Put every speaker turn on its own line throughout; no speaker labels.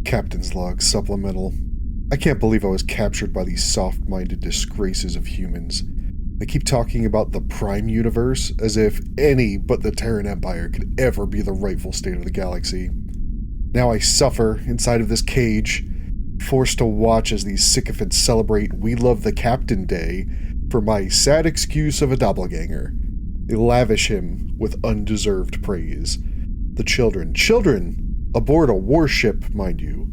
Captain's Log Supplemental. I can't believe I was captured by these soft-minded disgraces of humans. They keep talking about the Prime Universe as if any but the Terran Empire could ever be the rightful state of the galaxy. Now I suffer inside of this cage, forced to watch as these sycophants celebrate We Love the Captain Day for my sad excuse of a doppelganger. They lavish him with undeserved praise. The children, aboard a warship, mind you,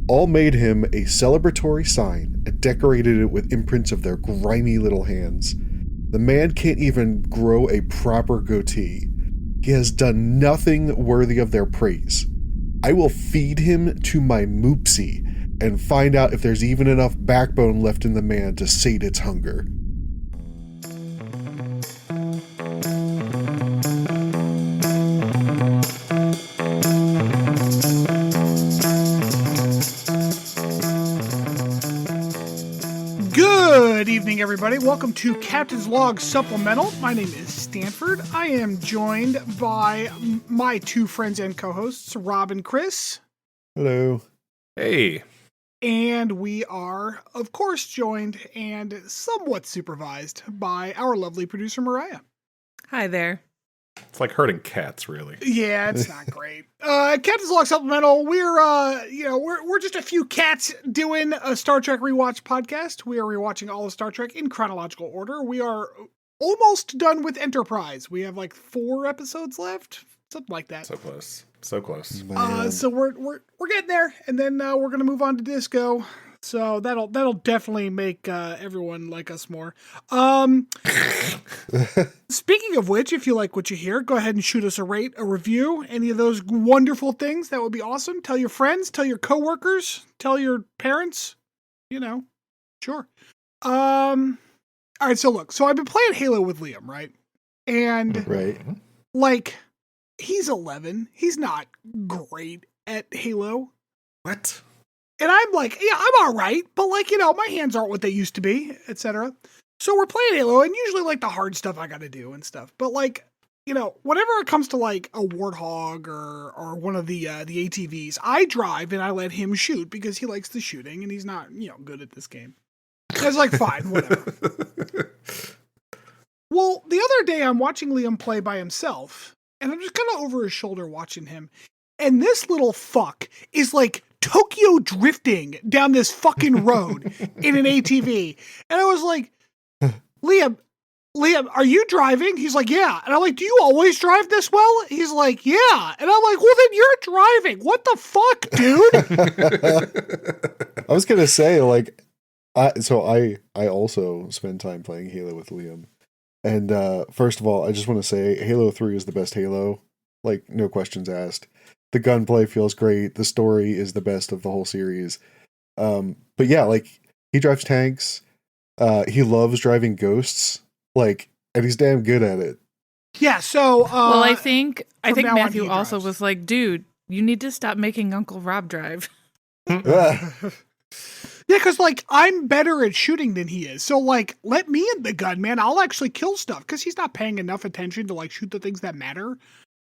all made him a celebratory sign and decorated it with imprints of their grimy little hands. The man can't even grow a proper goatee. He has done nothing worthy of their praise. I will feed him to my moopsie and find out if there's even enough backbone left in the man to sate its hunger.
Good evening, everybody. Welcome to Captain's Log Supplemental. My name is Stanford. I am joined by my two friends and co-hosts, Rob and Chris.
Hello.
Hey.
And we are, of course, joined and somewhat supervised by our lovely producer, Mariah.
Hi there.
It's like herding cats, really.
Yeah, it's not great. Captain's Log Supplemental. We're just a few cats doing a Star Trek rewatch podcast. We are rewatching all of Star Trek in chronological order. We are almost done with Enterprise. We have like 4 episodes left, something like that.
So close. So close.
So we're getting there, and then we're gonna move on to Disco. So that'll definitely make everyone like us more. Speaking of which, if you like what you hear, go ahead and shoot us a rate, a review, any of those wonderful things. That would be awesome. Tell your friends, tell your coworkers, tell your parents. Sure. All right. So look. So I've been playing Halo with Liam, right? And
Right.
like, he's 11. He's not great at Halo.
What?
And I'm like, yeah, I'm all right, but like, my hands aren't what they used to be, etc. So we're playing Halo, and usually like the hard stuff I got to do and stuff. But like, whenever it comes to like a Warthog or one of the ATVs, I drive and I let him shoot because he likes the shooting and he's not, good at this game. It's like, fine, whatever. Well, the other day I'm watching Liam play by himself, and I'm just kind of over his shoulder watching him, and this little fuck is like Tokyo drifting down this fucking road in an ATV. And I was like, Liam, are you driving? He's like, yeah. And I'm like, do you always drive this well? He's like, yeah. And I'm like, well, then you're driving. What the fuck, dude?
I was going to say, like, I also spend time playing Halo with Liam. And first of all, I just want to say Halo 3 is the best Halo. Like, no questions asked. The gunplay feels great. The story is the best of the whole series. But yeah, like, he drives tanks. He loves driving ghosts. Like, and he's damn good at it.
Yeah, so
well, I think Matthew
on,
also
drives.
was like, dude, you need to stop making Uncle Rob drive.
Yeah, because like, I'm better at shooting than he is. So like, let me in the gun, man. I'll actually kill stuff because he's not paying enough attention to like shoot the things that matter.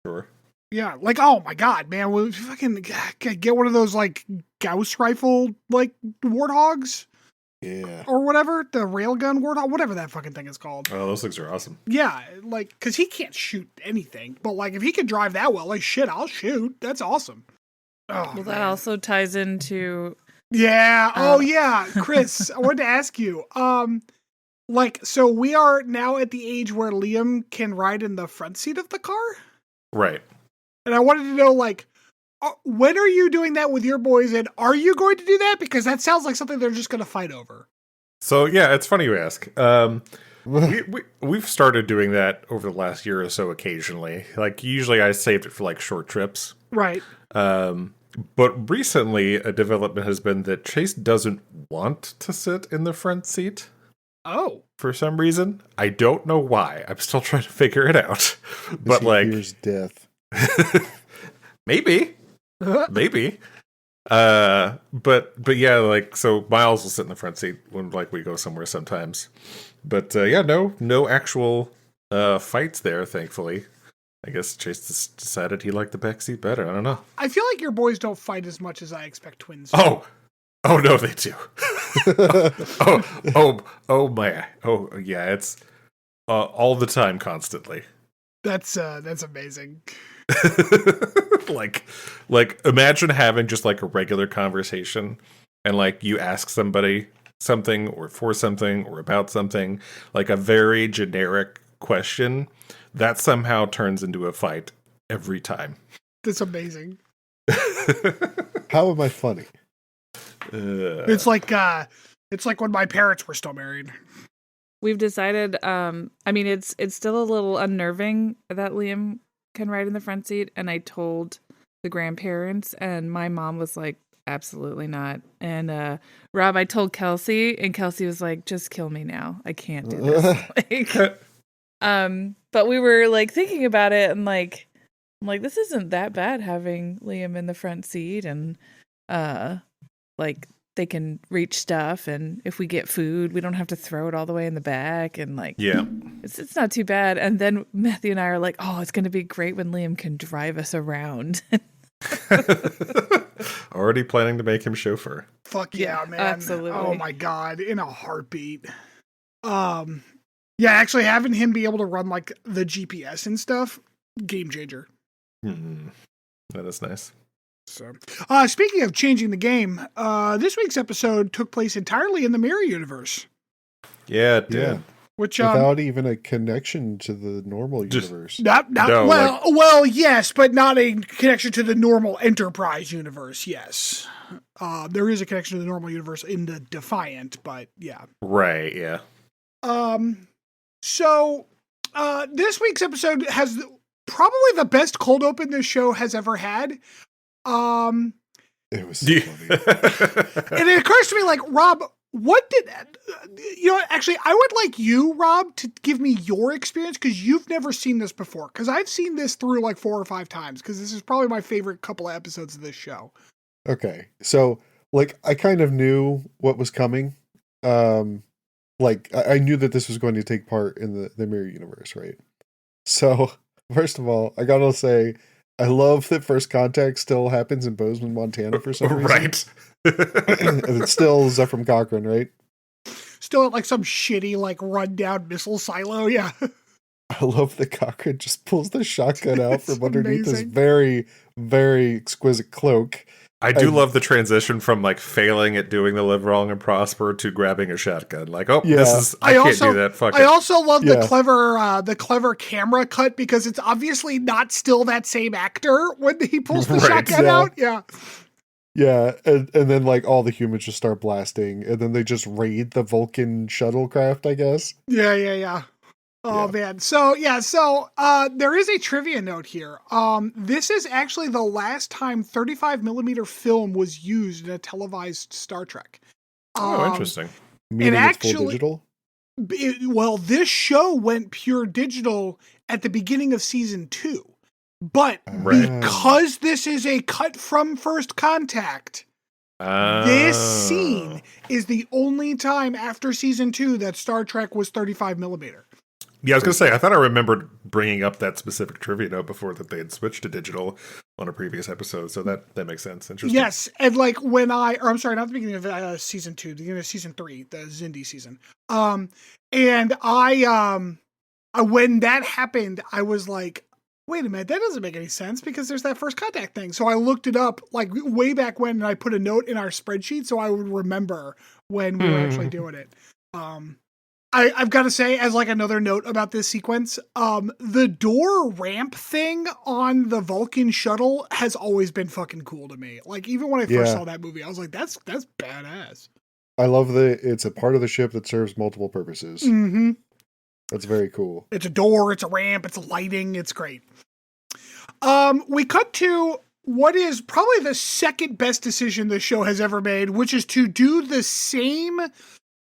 Sure.
Yeah, like, oh my god, man, we fucking get one of those like Gauss rifle like warthogs.
Yeah.
Or whatever, the railgun warthog, whatever that fucking thing is called.
Oh, those things are awesome.
Yeah, like, because he can't shoot anything, but like, if he can drive that well, like, shit, I'll shoot. That's awesome. Oh,
Well, that also ties into...
Yeah. Oh, yeah. Chris, I wanted to ask you, so we are now at the age where Liam can ride in the front seat of the car?
Right.
And I wanted to know, like, when are you doing that with your boys, and are you going to do that? Because that sounds like something they're just going to fight over.
So, yeah, it's funny you ask. We've started doing that over the last year or so occasionally. Like, usually I saved it for, like, short trips.
Right.
But recently, a development has been that Chase doesn't want to sit in the front seat.
Oh.
For some reason. I don't know why. I'm still trying to figure it out. But, like...
Fears death.
Maybe. Maybe. But yeah, like, so Miles will sit in the front seat when, like, we go somewhere sometimes. But, yeah, no actual fights there, thankfully. I guess Chase decided he liked the backseat better. I don't know.
I feel like your boys don't fight as much as I expect twins to.
Oh no, they do. oh my. Oh yeah, it's all the time, constantly.
That's amazing.
like imagine having just like a regular conversation and like you ask somebody something or for something or about something, like a very generic question that somehow turns into a fight every time.
That's amazing.
How am I funny?
It's like when my parents were still married.
We've decided, I mean, it's still a little unnerving that Liam can ride in the front seat. And I told the grandparents, and my mom was like, absolutely not. And Rob, I told Kelsey, and Kelsey was like, just kill me now. I can't do this. But we were like thinking about it, and like, I'm like, this isn't that bad having Liam in the front seat, and like they can reach stuff, and if we get food, we don't have to throw it all the way in the back, and like,
yeah,
it's not too bad. And then Matthew and I are like, oh, it's gonna be great when Liam can drive us around.
Already planning to make him chauffeur.
Fuck yeah, man.
Absolutely.
Oh my God. In a heartbeat. Yeah, actually having him be able to run like the GPS and stuff, game changer.
Mm-hmm. That is nice.
So, speaking of changing the game, this week's episode took place entirely in the Mirror Universe.
Yeah, it did.
Yeah.
Which,
without even a connection to the normal universe.
Well, yes, but not a connection to the normal Enterprise universe. Yes, there is a connection to the normal universe in the Defiant, but yeah,
right, yeah.
So, this week's episode has probably the best cold open this show has ever had.
It was so funny.
And it occurs to me, like, Rob, actually, I would like you, Rob, to give me your experience, because you've never seen this before. Because I've seen this through like 4 or 5 times, because this is probably my favorite couple of episodes of this show.
Okay. So, like, I kind of knew what was coming. Like, I knew that this was going to take part in the Mirror Universe, right? So, first of all, I gotta say, I love that First Contact still happens in Bozeman, Montana for some reason.
Right.
And it's still Zephram Cochrane, right?
Still at like some shitty, like rundown missile silo, yeah.
I love that Cochrane just pulls the shotgun out from underneath his
amazing.
very, very exquisite cloak.
I do love the transition from like failing at doing the live long and prosper to grabbing a shotgun. Like, oh,
Yeah.
I
can't
also-
do that. Fuck
I
it.
also love
Yeah.
the clever camera cut, because it's obviously not still that same actor when he pulls the
Right,
shotgun
yeah.
out. Yeah.
Yeah, and then like all the humans just start blasting, and then they just raid the Vulcan shuttlecraft, I guess.
Yeah. Oh
Yeah.
man. So there is a trivia note here. This is actually the last time 35mm film was used in a televised Star Trek.
Oh, interesting.
Meaning it's
actually-
full digital.
Well, this show went pure digital at the beginning of season 2. But
Right.
because this is a cut from First Contact, this scene is the only time after season 2 that Star Trek was 35mm.
Yeah, I was going to say, I thought I remembered bringing up that specific trivia note before that they had switched to digital on a previous episode, so that makes sense. Interesting.
Yes, and like I'm sorry, not the beginning of season 2, the beginning of season 3, the Xindi season. And I when that happened, I was like, wait a minute, that doesn't make any sense, because there's that First Contact thing. So I looked it up like way back when, and I put a note in our spreadsheet so I would remember when we were actually doing it. I've got to say, as like another note about this sequence, the door ramp thing on the Vulcan shuttle has always been fucking cool to me. Like, even when I first
Yeah.
saw that movie, I was like, that's badass.
I love that it's a part of the ship that serves multiple purposes.
Mm-hmm.
That's very cool.
It's a door, it's a ramp, it's lighting, it's great. We cut to what is probably the second best decision the show has ever made, which is to do the same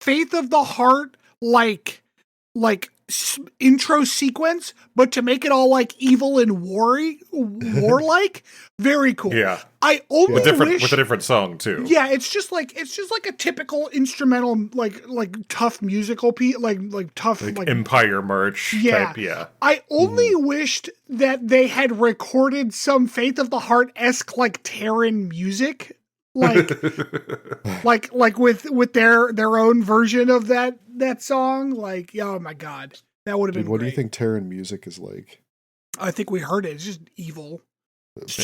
Faith of the Heart, like intro sequence, but to make it all like evil and warlike, very cool.
Yeah.
I only
With
wish
a different song too.
Yeah, it's just like a typical instrumental, like tough musical piece, like tough like
Empire March type. Yeah.
I only wished that they had recorded some Faith of the Heart-esque like Terran music, like with their own version of that song. Like, oh my god, that would have been.
What
great.
do you think Terran music is like?
I think we heard it. It's just evil. It's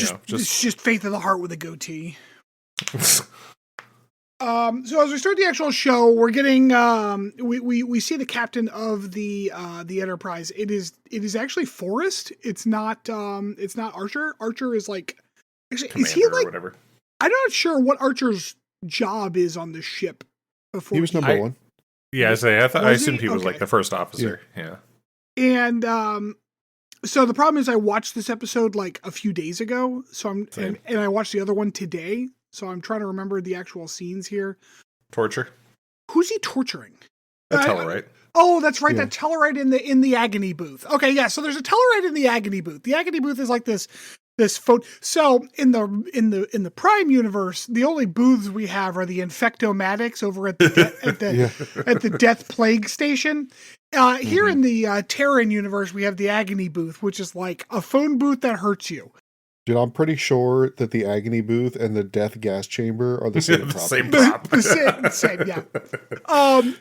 just Faith of the Heart with a goatee. So as we start the actual show, we're getting we see the captain of the Enterprise. It is actually Forrest. It's not Archer. Archer is like, actually,
Commander
is he like,
or whatever?
I'm not sure what Archer's job is on the ship. Before
He was number one.
Yeah, I assumed he was
Okay.
like the first officer. Yeah.
And so the problem is I watched this episode like a few days ago. So and I watched the other one today. So I'm trying to remember the actual scenes here.
Torture.
Who's he torturing?
A Tellarite.
Oh, that's right.
Yeah.
That Tellarite in the agony booth. Okay, yeah. So there's a Tellarite in the agony booth. The agony booth is like this phone. So in the Prime universe, the only booths we have are the infectomatics over at the at the death plague station. Here in the Terran universe, we have the agony booth, which is like a phone booth that hurts you.
Dude, I'm pretty sure that the agony booth and the death gas chamber are the same
The
prop.
same prop.
Same, yeah.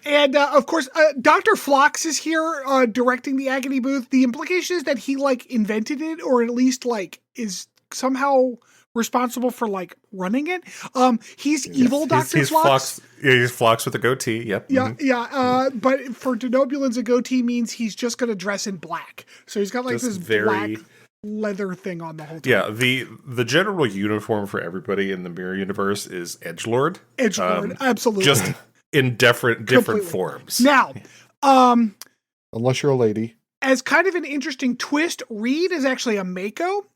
And of course, Dr. Phlox is here directing the agony booth. The implication is that he like invented it, or at least like is somehow responsible for like running it. He's evil, Dr. Phlox.
He's Phlox with a goatee. Yep.
Yeah, yeah. But for Denobulans, a goatee means he's just going to dress in black. So he's got like
Just
this black leather thing on the whole time.
Yeah, the general uniform for everybody in the Mirror Universe is Edgelord.
Edgelord, absolutely.
Just in different
Completely.
forms.
Now,
Unless you're a lady.
as kind of an interesting twist, Reed is actually a Mako.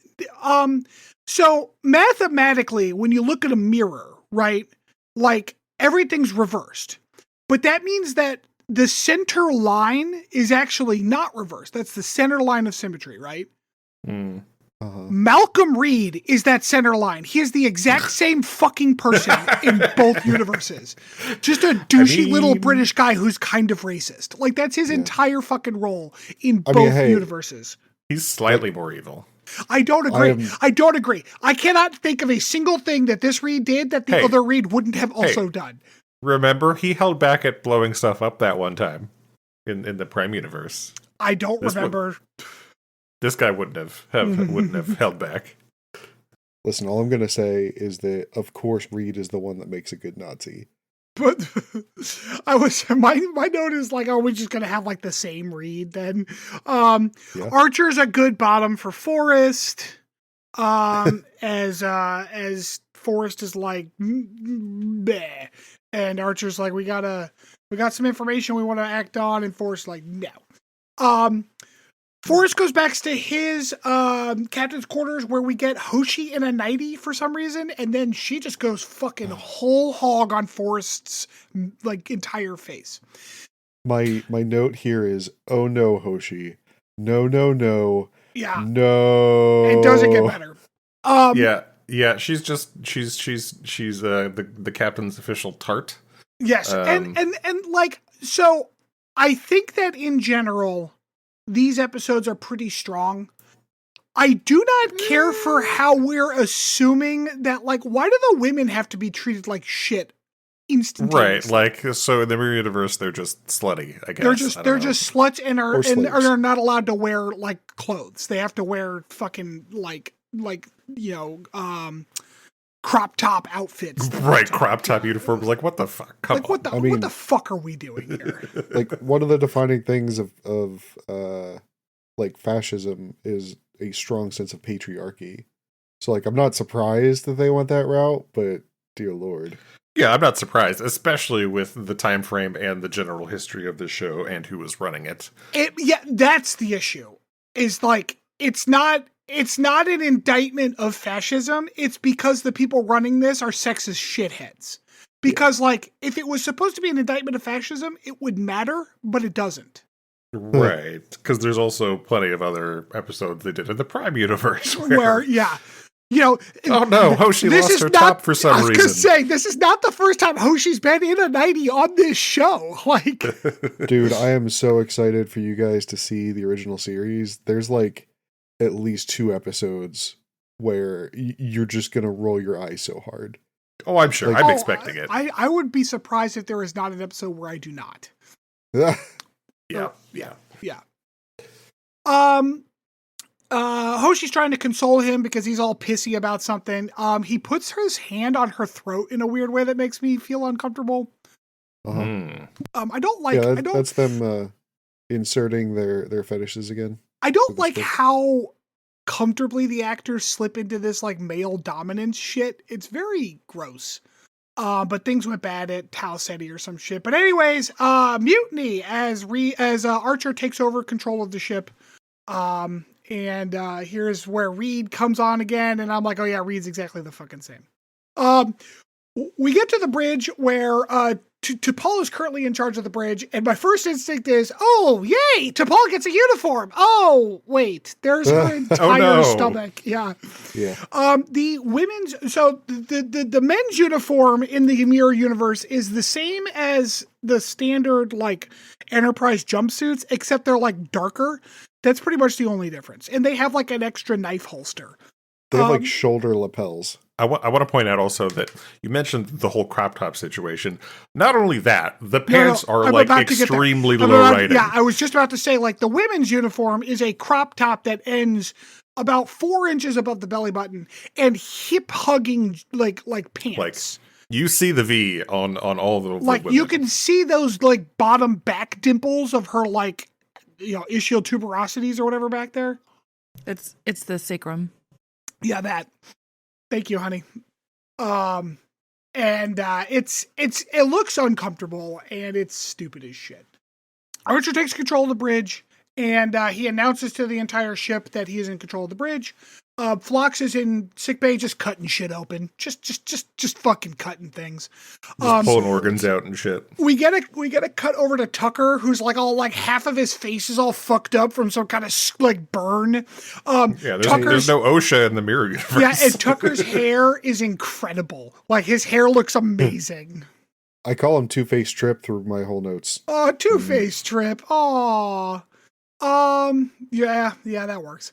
So mathematically, when you look at a mirror, right, like everything's reversed. But that means that the center line is actually not reversed. That's the center line of symmetry, right?
Mm.
Malcolm Reed is that center line. He is the exact same fucking person in both universes. Just a douchey little British guy who's kind of racist. Like, that's his entire fucking role in both universes.
He's slightly more evil.
I don't agree. I don't agree. I cannot think of a single thing that this Reed did that the other Reed wouldn't have also done.
Remember, he held back at blowing stuff up that one time in the Prime universe.
I don't remember.
This guy wouldn't have held back.
Listen, all I'm going to say is that, of course, Reed is the one that makes a good Nazi.
But my note is like, are we just going to have like the same Reed then? Archer's a good bottom for Forrest. As Forrest is like, bleh. And Archer's like, we got some information we want to act on. And Forrest's like, no. Forrest goes back to his captain's quarters where we get Hoshi in a nightie for some reason, and then she just goes fucking whole hog on Forrest's like entire face.
My note here is, oh no, Hoshi. No.
Yeah.
No.
It doesn't get better.
Yeah, she's the captain's official tart.
Yes. And like, so I think that in general, these episodes are pretty strong. I do not care for how we're assuming that, like, why do the women have to be treated like shit instantaneously?
Right, like, so in the Mirror Universe, they're just slutty, I guess.
They're just sluts and are not allowed to wear, like, clothes. They have to wear fucking, like, crop top outfits.
Right,
crop top uniforms. Like, what the fuck?
What the fuck are we doing here?
Like, one of the defining things of like fascism is a strong sense of patriarchy. So, like, I'm not surprised that they went that route, but dear Lord.
Yeah, I'm not surprised, especially with the time frame and the general history of the show and who was running it.
That's the issue. Is like, it's not an indictment of fascism. It's because the people running this are sexist shitheads. Because, like, if it was supposed to be an indictment of fascism, it would matter, but it doesn't.
Right, because there's also plenty of other episodes they did in the Prime universe
where yeah.
Oh no, Hoshi lost her top for some reason.
I was going to say, this is not the first time Hoshi's been in a 90 on this show. Like,
Dude, I am so excited for you guys to see the original series. There's like at least 2 episodes where you're just going to roll your eyes so hard.
Oh, I'm sure. I'm expecting it.
I would be surprised if there is not an episode where I do not.
Yeah.
Hoshi's trying to console him because he's all pissy about something. He puts his hand on her throat in a weird way that makes me feel uncomfortable.
Uh-huh.
I don't like.
Yeah, that's them inserting their fetishes again.
I don't like how comfortably the actors slip into this like male dominance shit. It's very gross. But things went bad at Tau Ceti or some shit. But anyways, mutiny as Archer takes over control of the ship. And here's where Reed comes on again, and I'm like, oh yeah, Reed's exactly the fucking same. We get to the bridge where T'Pol is currently in charge of the bridge, and my first instinct is, oh yay, T'Pol gets a uniform. Oh wait, there's her entire stomach. Yeah. The women's, so the men's uniform in the Mirror universe is the same as the standard like Enterprise jumpsuits, except they're like darker. That's pretty much the only difference. And they have like an extra knife holster.
They have like shoulder lapels.
I want to point out also that you mentioned the whole crop top situation. Not only that, the pants are like extremely low riding.
Yeah, I was just about to say, like, the women's uniform is a crop top that ends about 4 inches above the belly button and hip hugging like pants.
Like, you see the V on all the
like
women.
You can see those like bottom back dimples of her like ischial tuberosities or whatever back there.
It's the sacrum.
Yeah, that. Thank you, honey. And it looks uncomfortable and it's stupid as shit. Archer takes control of the bridge and he announces to the entire ship that he is in control of the bridge. Phlox is in sickbay, just cutting shit open, just fucking cutting things,
pulling organs out and shit.
We get a cut over to Tucker, who's like all like half of his face is all fucked up from some kind of like burn.
There's no OSHA in the Mirror universe.
Yeah, and Tucker's hair is incredible. Like his hair looks amazing.
I call him Two-Face Trip through my whole notes.
Oh, Two-Face Trip. Oh, yeah, that works.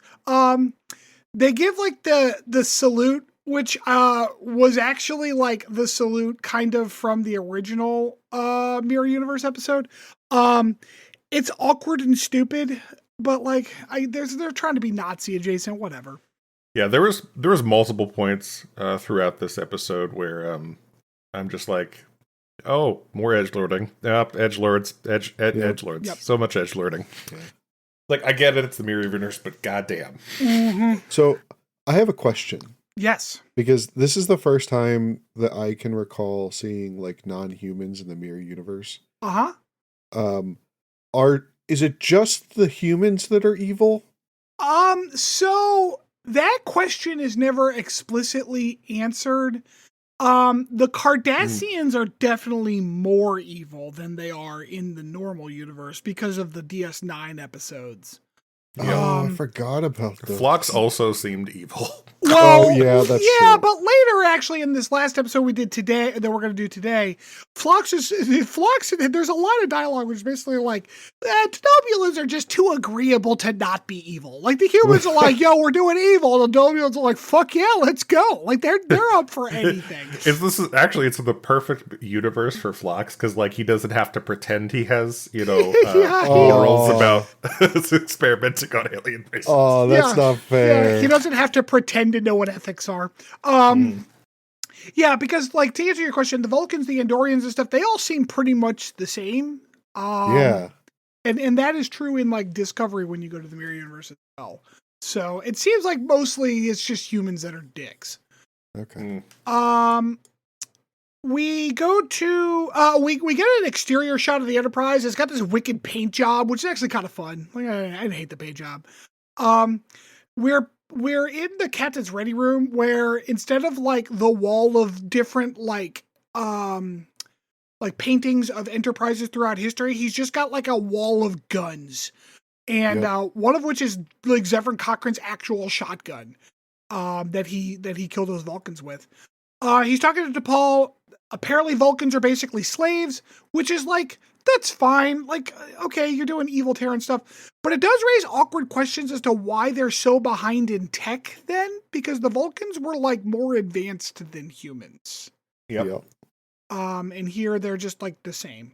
They give like the salute, which was actually like the salute kind of from the original Mirror Universe episode. It's awkward and stupid, but like they're trying to be Nazi adjacent, whatever.
Yeah, there was multiple points throughout this episode where I'm just like, oh, more edgelording. Yep, edgelords, edgelords. Yep. So much edgelording. Yeah. Like, I get it, it's the Mirror Universe, but goddamn.
Mm-hmm.
So, I have a question.
Yes.
Because this is the first time that I can recall seeing, like, non-humans in the Mirror Universe.
Uh-huh.
Is it just the humans that are evil?
So, that question is never explicitly answered. The Cardassians are definitely more evil than they are in the normal universe because of the DS9 episodes.
I forgot about that.
Phlox also seemed evil.
Well,
yeah, that's
true.
But
later, actually, in this last episode we did today, that we're going to do today, Phlox, there's a lot of dialogue which is basically like, Denobulans are just too agreeable to not be evil. Like, the humans are like, yo, we're doing evil. And the Denobulans are like, fuck yeah, let's go. Like, they're up for anything.
It's the perfect universe for Phlox, because, like, he doesn't have to pretend he has, morals about experimenting on alien races.
Oh, that's not fair.
Yeah, he doesn't have to pretend to know what ethics are. Yeah, because, like, to answer your question, the Vulcans, the Andorians and stuff, they all seem pretty much the same.
Yeah.
And that is true in, like, Discovery when you go to the Mirror Universe as well. So it seems like mostly it's just humans that are dicks.
Okay.
We go to we get an exterior shot of the Enterprise. It's got this wicked paint job, which is actually kind of fun. Like, I hate the paint job. We're in the captain's ready room where instead of like the wall of different like like paintings of enterprises throughout history. He's just got like a wall of guns, and one of which is like Zefram Cochrane's actual shotgun that he killed those Vulcans with. He's talking to T'Pol. Apparently Vulcans are basically slaves, which is like, that's fine. Like, okay, you're doing evil Terran stuff. But it does raise awkward questions as to why they're so behind in tech then, because the Vulcans were like more advanced than humans.
Yep.
And here they're just like the same.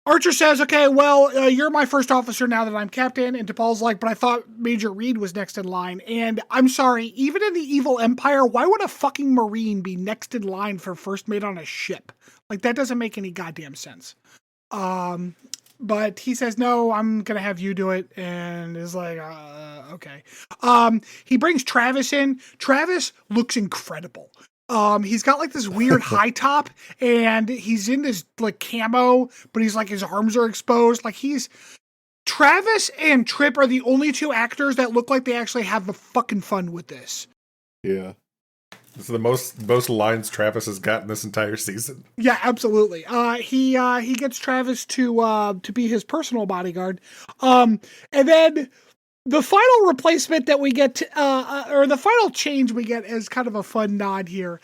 Archer says, okay, well, you're my first officer now that I'm captain. And T'Pol's like, but I thought Major Reed was next in line. And I'm sorry, even in the evil empire, why would a fucking Marine be next in line for first mate on a ship? Like, that doesn't make any goddamn sense. But he says, no, I'm going to have you do it. And is like, okay. He brings Travis in. Travis looks incredible. He's got like this weird high top, and he's in this like camo, but he's like, his arms are exposed. Like, Travis and Trip are the only two actors that look like they actually have the fucking fun with this.
Yeah.
This is the most lines Travis has gotten this entire season.
Yeah, absolutely. He gets Travis to be his personal bodyguard. And then the final replacement that we get, or the final change we get as kind of a fun nod here,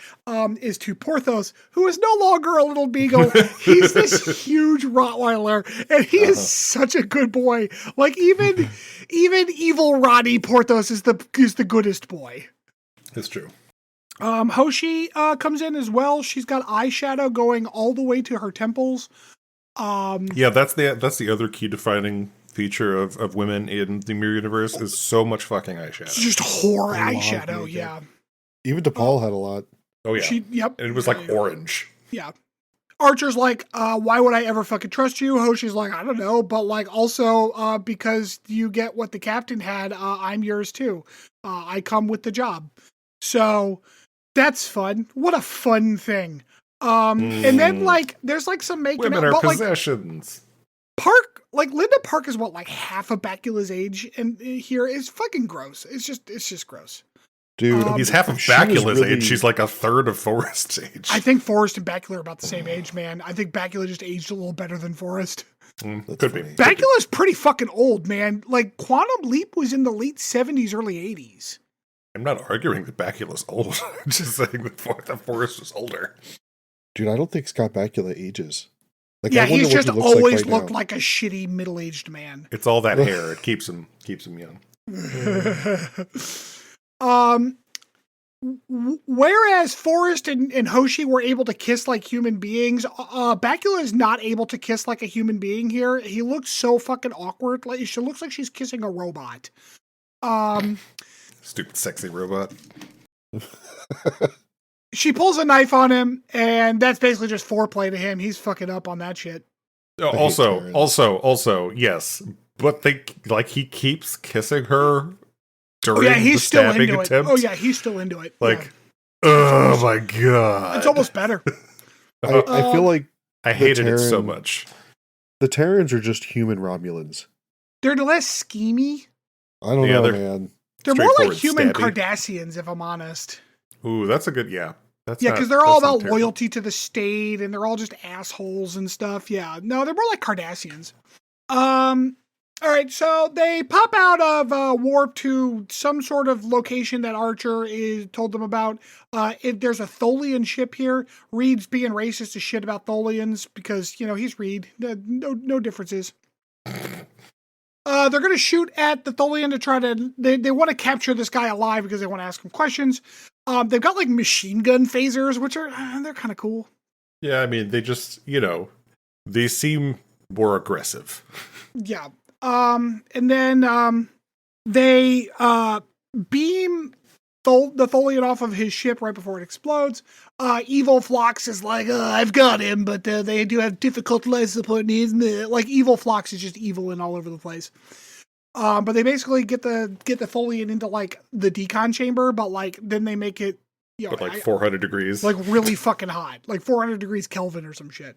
is to Porthos, who is no longer a little beagle. He's this huge Rottweiler, and he is such a good boy. Like, even evil Roddy Porthos is the goodest boy.
It's true.
Hoshi comes in as well. She's got eyeshadow going all the way to her temples.
Yeah, that's the other key defining feature of women in the Mirror Universe is so much fucking eyeshadow.
It's just whore eyeshadow, yeah.
Even T'Pol had a lot.
Oh yeah.
Yep.
And it was like orange.
Yeah. Archer's like, why would I ever fucking trust you? Hoshi's like, I don't know, but like also because you get what the captain had, I'm yours too. I come with the job. So that's fun. What a fun thing. And then like there's like some making
women
out,
are
but
possessions.
Like Park, like Linda Park is what, like half of Bacula's age, and here is fucking gross. It's just gross.
Dude,
he's half of Bacula's age. She's like a third of Forrest's age.
I think Forrest and Bacula are about the same age, man. I think Bacula just aged a little better than Forrest.
Could be.
Bacula's pretty fucking old, man. Like Quantum Leap was in the late 70s, early 80s.
I'm not arguing that Bacula's old. I'm just saying that Forrest was older.
Dude, I don't think Scott Bakula ages. Like,
yeah,
I wonder
he's
what
just
he looks
always
like
looked
now.
like a shitty middle-aged man.
It's all that hair. It keeps him young.
Whereas Forrest and Hoshi were able to kiss like human beings, Bacula is not able to kiss like a human being here. He looks so fucking awkward. Like, she looks like she's kissing a robot.
Stupid sexy robot.
She pulls a knife on him, and that's basically just foreplay to him. He's fucking up on that shit.
Also, yes. But he keeps kissing her during
he's
the
still
stabbing
into
attempt.
it. Oh yeah, he's still into it.
Like, oh my god.
It's almost better.
I feel like
I hated it so much.
The Terrans are just human Romulans.
They're less schemy.
I don't know, man.
They're more like
Straightforward,
human
stabby.
Cardassians, if I'm honest.
Ooh, that's a good,
Because they're all about loyalty to the state, and they're all just assholes and stuff. Yeah, no, they're more like Cardassians. All right, so they pop out of warp to some sort of location that Archer told them about. There's a Tholian ship here. Reed's being racist as shit about Tholians because, he's Reed. No differences. They're going to shoot at the Tholian to try to... They want to capture this guy alive because they want to ask him questions. They've got, like, machine gun phasers, which are... they're kind of cool.
Yeah, I mean, they just, they seem more aggressive.
Yeah. And then they beam the Tholian off of his ship right before it explodes. Evil Phlox is like, I've got him, but they do have difficult life support needs. Like, Evil Phlox is just evil and all over the place. But they basically get the Tholian into like the decon chamber, but like then they make it,
But like 400 degrees,
like really fucking hot, like 400 degrees Kelvin or some shit.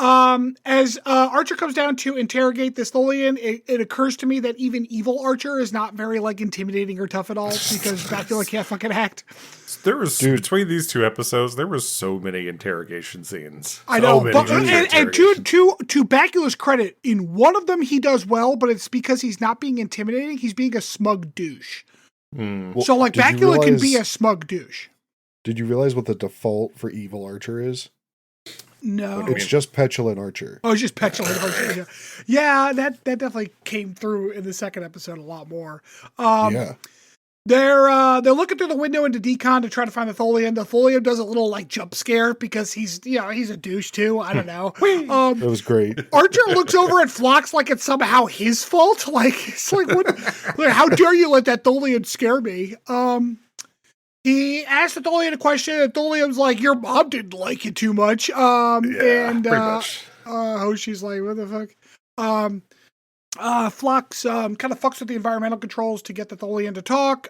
As Archer comes down to interrogate this Tholian, it occurs to me that even evil Archer is not very like intimidating or tough at all because Bakula can't fucking act.
There was between these two episodes, there was so many interrogation scenes.
I know, but
and
to Bakula's credit, in one of them he does well, but it's because he's not being intimidating; he's being a smug douche.
Well,
So like Bakula can be a smug douche.
Did you realize what the default for evil Archer is?
No,
It's just petulant Archer.
Oh, it's just petulant Archer. Yeah, that definitely came through in the second episode a lot more.
Yeah.
They're looking through the window into Decon to try to find the Tholian. The Tholian does a little like jump scare because he's a douche too. I don't know.
That was great.
Archer looks over at Phlox like it's somehow his fault. Like it's like what? Like, how dare you let that Tholian scare me? He asked the Tholian a question, and Tholian's like, "Your mom didn't like you too much."
pretty much.
Hoshi's like, "What the fuck?" Phlox kind of fucks with the environmental controls to get the Tholian to talk.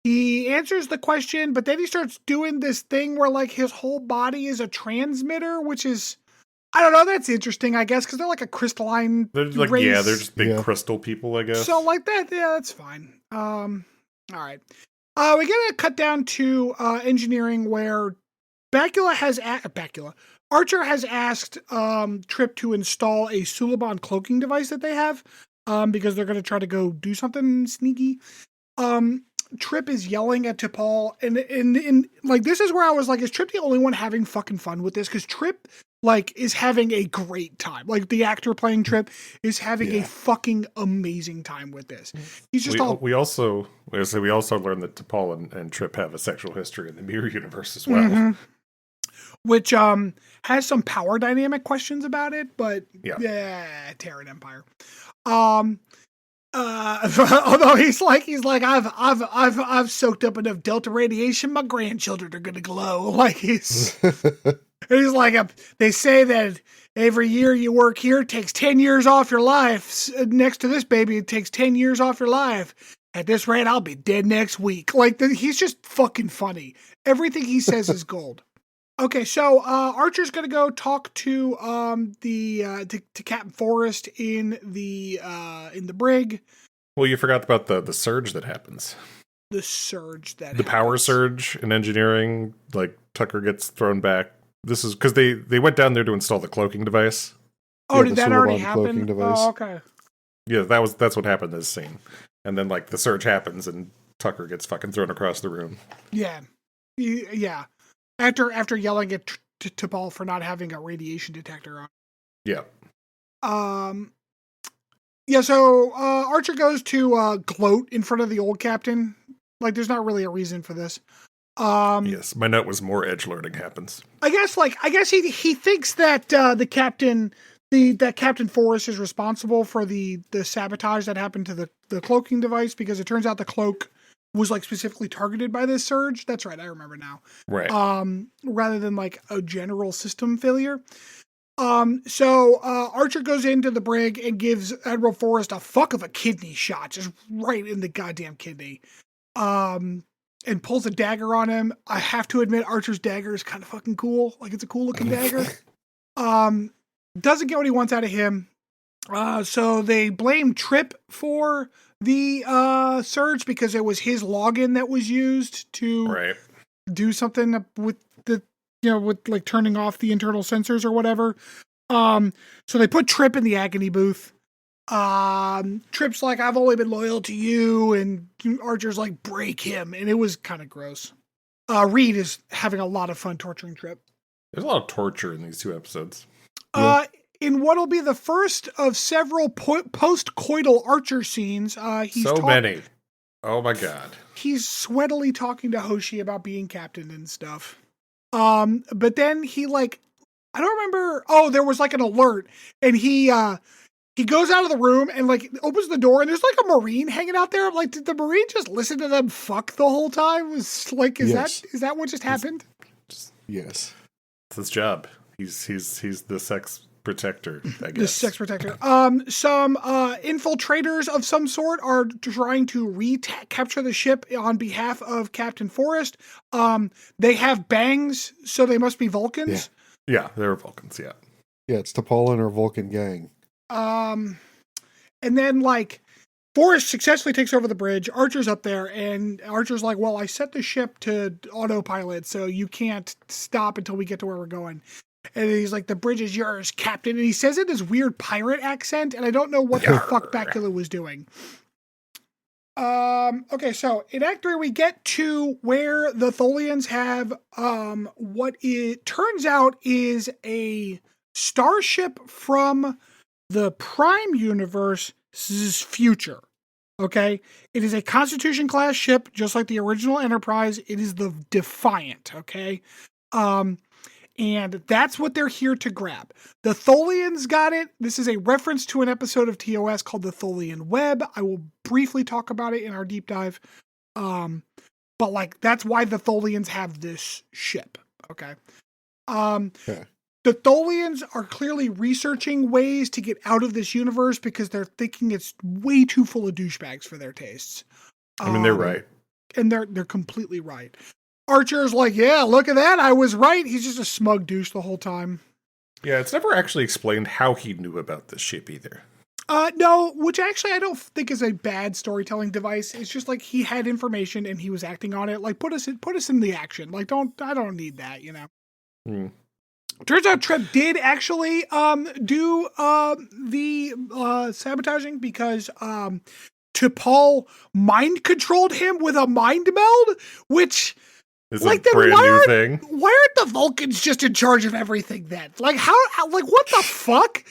He answers the question, but then he starts doing this thing where like his whole body is a transmitter, which is, I don't know, that's interesting, I guess, because they're like a crystalline
They're like,
race.
yeah, they're just big crystal people, I guess.
So like that, yeah, that's fine. All right. We get a cut down to engineering where Archer has asked Trip to install a Suliban cloaking device that they have because they're going to try to go do something sneaky. Trip is yelling at T'Pol, and like this is where I was like, is Trip the only one having fucking fun with this? Because Trip like is having a great time. Like the actor playing Trip is having a fucking amazing time with this. He's just
we also learned that T'Pol and Trip have a sexual history in the mirror universe as well.
Which has some power dynamic questions about it, but Terran Empire. Although he's like I've soaked up enough Delta radiation, my grandchildren are gonna glow. Like he's like they say that every year you work here takes 10 years off your life. Next to this baby, it takes 10 years off your life. At this rate, I'll be dead next week. Like he's just fucking funny. Everything he says is gold. Okay, so Archer's gonna go talk to to Captain Forrest in the brig.
Well, you forgot about the surge that happens.
The surge that
the power surge in engineering, like Tucker gets thrown back. This is because they went down there to install the cloaking device.
Oh, did that already happen? Oh, okay.
Yeah, that's what happened in this scene. And then like the surge happens and Tucker gets fucking thrown across the room.
Yeah. After yelling at T'Pol for not having a radiation detector on.
Yeah.
So Archer goes to gloat in front of the old captain. Like, there's not really a reason for this.
Yes, my note was more edge learning happens.
I guess he thinks that the captain, that Captain Forrest is responsible for the sabotage that happened to the cloaking device because it turns out the cloak was like specifically targeted by this surge. That's right, I remember now.
Right.
Rather than like a general system failure. So Archer goes into the brig and gives Admiral Forrest a fuck of a kidney shot, just right in the goddamn kidney. And pulls a dagger on him. I have to admit, Archer's dagger is kind of fucking cool. Like, it's a cool looking dagger. Doesn't get what he wants out of him. So they blame Trip for the surge because it was his login that was used to do something with with like turning off the internal sensors or whatever. So they put Trip in the agony booth. Trip's like, I've only been loyal to you, and Archer's like, break him, and it was kind of gross. Reed is having a lot of fun torturing Trip.
There's a lot of torture in these two episodes.
In what'll be the first of several post-coital Archer scenes, he's
many. Oh my god.
He's sweatily talking to Hoshi about being captain and stuff. But then he like, I don't remember. Oh, there was like an alert, and he goes out of the room and like opens the door, and there's like a Marine hanging out there. I'm like, did the Marine just listen to them fuck the whole time? Was like, is that what just happened?
Yes,
it's his job. He's the sex protector, I guess.
The sex protector. Some infiltrators of some sort are trying to recapture the ship on behalf of Captain Forrest. They have bangs, so they must be Vulcans.
Yeah, they were Vulcans, yeah.
Yeah, it's T'Pol and her Vulcan gang.
And then like Forrest successfully takes over the bridge. Archer's up there, and Archer's like, well, I set the ship to autopilot, so you can't stop until we get to where we're going. And he's like, the bridge is yours, Captain. And he says it in this weird pirate accent, and I don't know what the fuck Bakula was doing. Okay, so in Act 3, we get to where the Tholians have what it turns out is a starship from the Prime Universe's future. Okay, it is a Constitution class ship, just like the original Enterprise. It is the Defiant. Okay, and that's what they're here to grab. The Tholians got it. This is a reference to an episode of TOS called the Tholian Web. I will briefly talk about it in our deep dive. But like, that's why the Tholians have this ship. Okay.
Okay.
The Tholians are clearly researching ways to get out of this universe because they're thinking it's way too full of douchebags for their tastes.
I mean, they're right.
And they're completely right. Archer's like, yeah, look at that. I was right. He's just a smug douche the whole time.
Yeah, it's never actually explained how he knew about this ship either.
No, which actually I don't think is a bad storytelling device. It's just like he had information and he was acting on it. Like put us in the action. Like I don't need that, you know. Turns out Trip did actually do the sabotaging because T'Pol mind controlled him with a mind meld, which
is like a brand new thing.
Why aren't the Vulcans just in charge of everything then? Like how like what the fuck?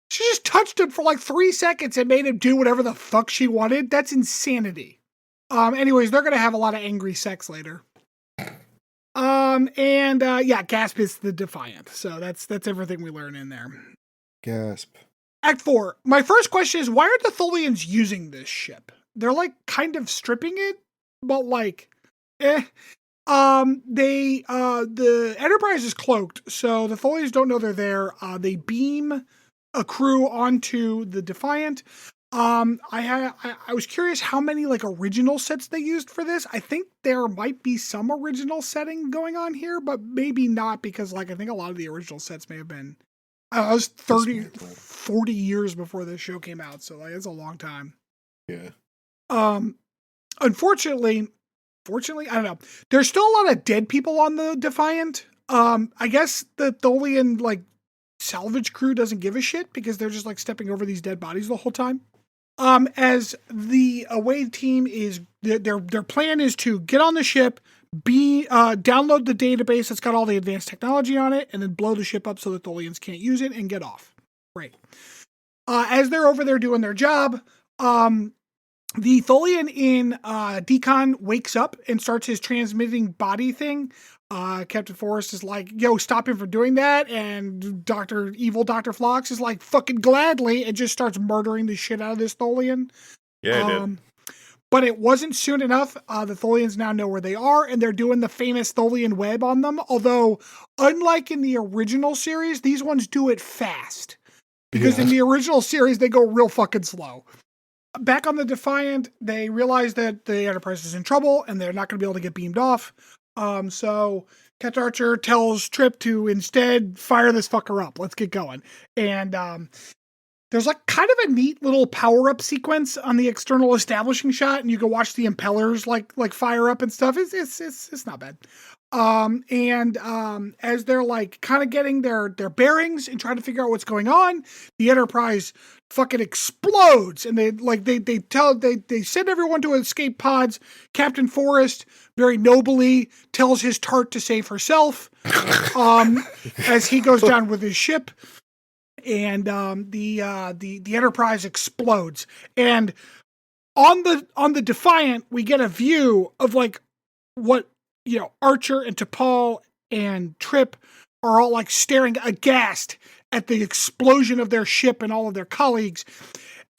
She just touched him for like 3 seconds and made him do whatever the fuck she wanted. That's insanity. Anyways, they're gonna have a lot of angry sex later. Yeah, Gasp is the Defiant. So that's everything we learn in there.
Gasp.
Act 4. My first question is, why are the Tholians using this ship? They're like kind of stripping it, but like, the Enterprise is cloaked, so the Tholians don't know they're there. They beam a crew onto the Defiant. I was curious how many like original sets they used for this. I think there might be some original setting going on here, but maybe not because like I think a lot of the original sets may have been I was 40 years before this show came out, so like it's a long time.
Yeah.
Unfortunately, I don't know. There's still a lot of dead people on the Defiant. I guess the Tholian like salvage crew doesn't give a shit because they're just like stepping over these dead bodies the whole time. As the away team is their plan is to get on the ship, download the database that's got all the advanced technology on it, and then blow the ship up so the Tholians can't use it and get off. Great. As they're over there doing their job, the Tholian in Decon wakes up and starts his transmitting body thing. Captain Forrest is like, yo, stop him from doing that. And Evil Dr. Phlox is like, fucking gladly, and just starts murdering the shit out of this Tholian.
Yeah, it did.
But it wasn't soon enough. The Tholians now know where they are, and they're doing the famous Tholian web on them. Although, unlike in the original series, these ones do it fast. Because in the original series, they go real fucking slow. Back on the Defiant, they realize that the Enterprise is in trouble, and they're not going to be able to get beamed off. So Captain Archer tells Trip to instead fire this fucker up. Let's get going. And there's like kind of a neat little power-up sequence on the external establishing shot, and you can watch the impellers like fire up and stuff. It's not bad. As they're like kind of getting their bearings and trying to figure out what's going on, the Enterprise fucking explodes, and they send everyone to escape pods. Captain Forrest very nobly tells his tart to save herself, as he goes down with his ship, and the Enterprise explodes. And on the Defiant, we get a view of like what, you know, Archer and T'Pol and Trip are all like staring aghast at the explosion of their ship and all of their colleagues.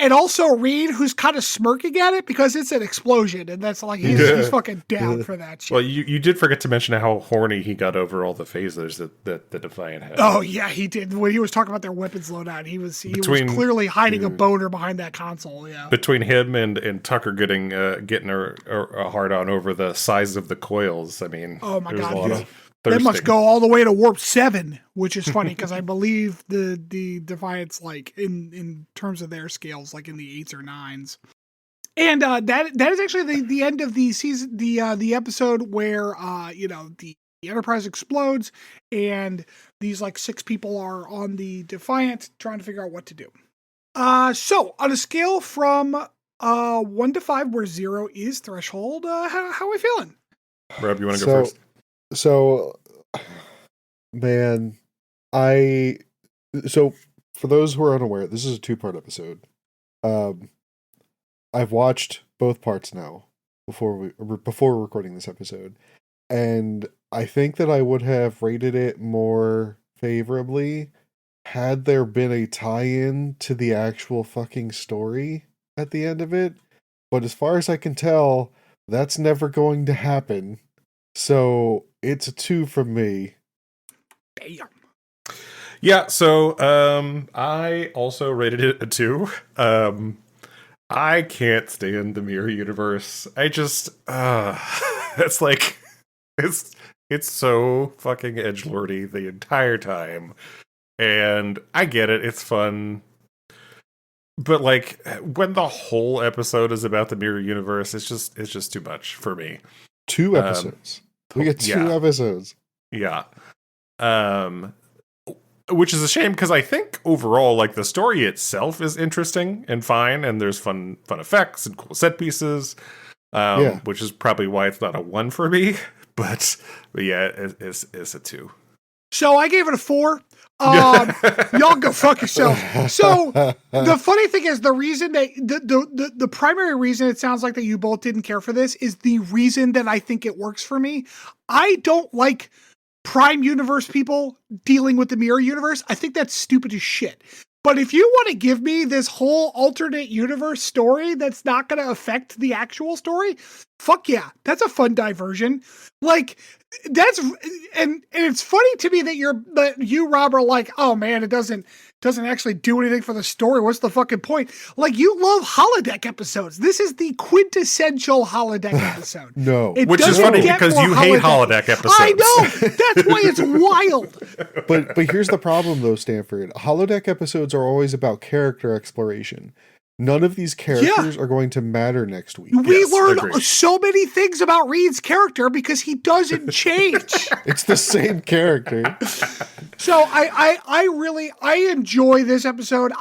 And also Reed, who's kind of smirking at it because it's an explosion, and that's like he's fucking down for that shit.
Well, you did forget to mention how horny he got over all the phasers that the Defiant had.
Oh yeah, he did. When he was talking about their weapons loadout, he was clearly hiding a boner behind that console. Yeah,
between him and Tucker getting a hard on over the size of the coils. I mean,
oh my god, That must go all the way to warp 7, which is funny because I believe the Defiant's like in terms of their scales, like in the 8s or 9s. And that is actually the end of the season, the episode where the Enterprise explodes and these like 6 people are on the Defiant trying to figure out what to do. So on a scale from 1 to 5, where 0 is threshold, how are we feeling?
Rob, you want to go first?
So, man, so for those who are unaware, this is a 2-part episode. I've watched both parts now before recording this episode, and I think that I would have rated it more favorably had there been a tie-in to the actual fucking story at the end of it. But as far as I can tell, that's never going to happen. So it's a 2 from me.
Damn.
Yeah, so I also rated it a 2. I can't stand the mirror universe. I just it's like it's so fucking edgelordy the entire time. And I get it, it's fun. But like when the whole episode is about the mirror universe, it's just too much for me.
2 episodes. We get 2 episodes.
Yeah. Which is a shame because I think overall, like the story itself is interesting and fine, and there's fun effects and cool set pieces. Which is probably why it's not a 1 for me. But yeah, it's a 2.
So I gave it a 4. Y'all go fuck yourself. So the funny thing is, the reason that the primary reason it sounds like that you both didn't care for this is the reason that I think it works for me. I don't like Prime Universe people dealing with the mirror universe. I think that's stupid as shit. But if you want to give me this whole alternate universe story that's not going to affect the actual story, fuck yeah, that's a fun diversion. Like that's and it's funny to me that you, Rob, are like, oh man, it doesn't actually do anything for the story. What's the fucking point? Like, you love holodeck episodes. This is the quintessential holodeck episode.
No,
which is funny because you hate holodeck episodes.
I know. That's why it's wild.
But here's the problem, though, Stanford. Holodeck episodes are always about character exploration. None of these characters are going to matter next week.
We learned so many things about Reed's character because he doesn't change.
It's the same character.
So I really enjoy this episode.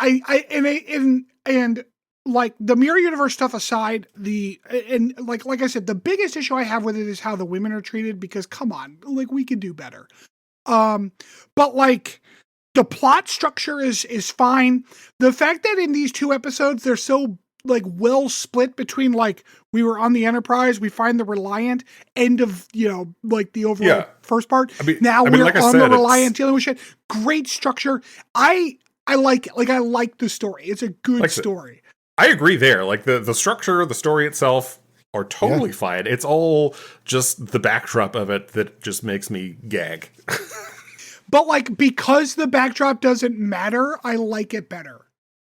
And like the mirror universe stuff aside, like I said, the biggest issue I have with it is how the women are treated, because come on, like we could do better. But like the plot structure is fine. The fact that in these 2 episodes they're so like well split between like we were on the Enterprise, we find the Reliant, end of like the overall first part. Now we're like on the Reliant dealing with shit. Great structure. I like it. Like I like the story. It's a good story.
I agree there. Like the structure, the story itself are totally fine. It's all just the backdrop of it that just makes me gag.
But like, because the backdrop doesn't matter, I like it better.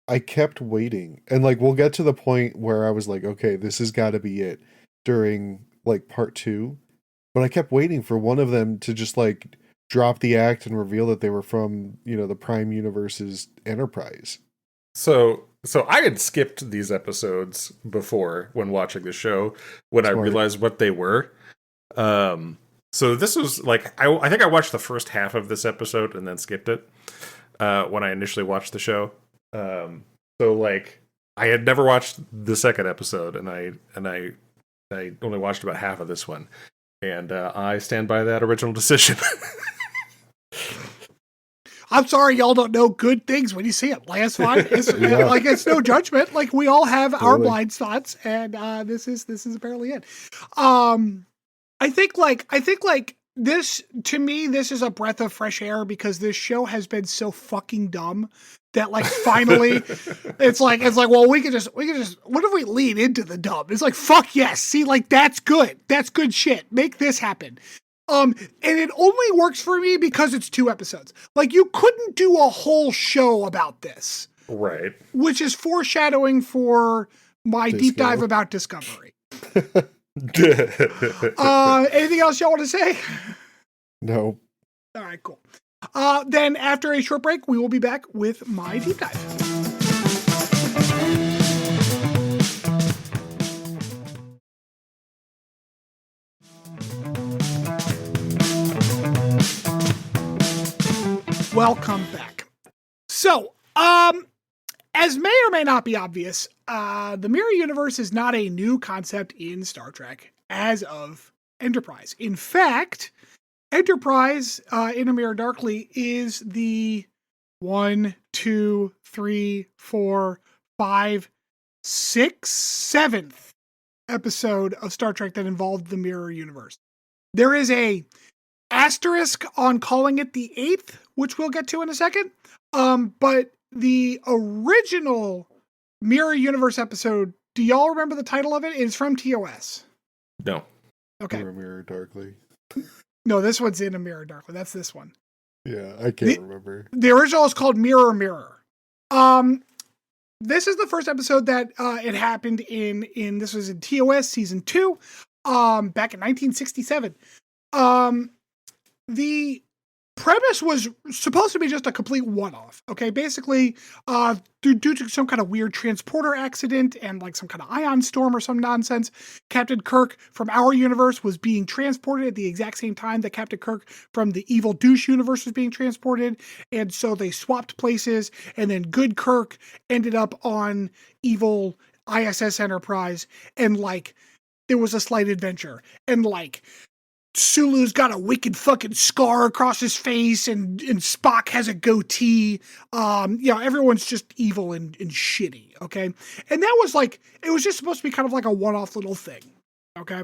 I kept waiting, and like we'll get to the point where I was like, okay, this has got to be it during like part 2, but I kept waiting for one of them to just like drop the act and reveal that they were from the Prime Universe's Enterprise.
So I had skipped these episodes before when watching the show when I realized what they were. So this was like, I think I watched the first half of this episode and then skipped it when I initially watched the show. So like I had never watched the second episode, and I only watched about half of this one, and I stand by that original decision.
I'm sorry, y'all don't know good things when you see it. That's fine. It's like, it's no judgment. Like, we all have our blind spots, and this is apparently it. I think this, to me, this is a breath of fresh air, because this show has been so fucking dumb that like finally it's like, well, we could just, what if we lean into the dumb? It's like, fuck yes. See, like, that's good. That's good shit. Make this happen. And it only works for me because it's 2 episodes. Like, you couldn't do a whole show about this.
Right.
Which is foreshadowing for my deep dive about Discovery. Anything else y'all want to say?
No.
All right, cool. Then after a short break, we will be back with my deep dive. Welcome back. So, as may or may not be obvious, the mirror universe is not a new concept in Star Trek as of Enterprise. In fact, Enterprise in A Mirror Darkly is the 1, 2, 3, 4, 5, 6, 7th episode of Star Trek that involved the mirror universe. There is a asterisk on calling it the 8th, which we'll get to in a second. But the original mirror universe episode, do y'all remember the title of it? It's from TOS.
No.
Okay.
Mirror Darkly.
No, this one's in A Mirror Darkly. That's this one.
Yeah, I can't remember.
The original is called Mirror Mirror. This is the first episode that it happened in this was in TOS season 2, back in 1967. The premise was supposed to be just a complete one-off. Okay, basically, due to some kind of weird transporter accident and like some kind of ion storm or some nonsense, Captain Kirk from our universe was being transported at the exact same time that Captain Kirk from the evil douche universe was being transported, and so they swapped places, and then good Kirk ended up on evil ISS Enterprise, and like there was a slight adventure, and like Sulu's got a wicked fucking scar across his face, and Spock has a goatee. Everyone's just evil and shitty, okay? And that was like, it was just supposed to be kind of like a one-off little thing, okay?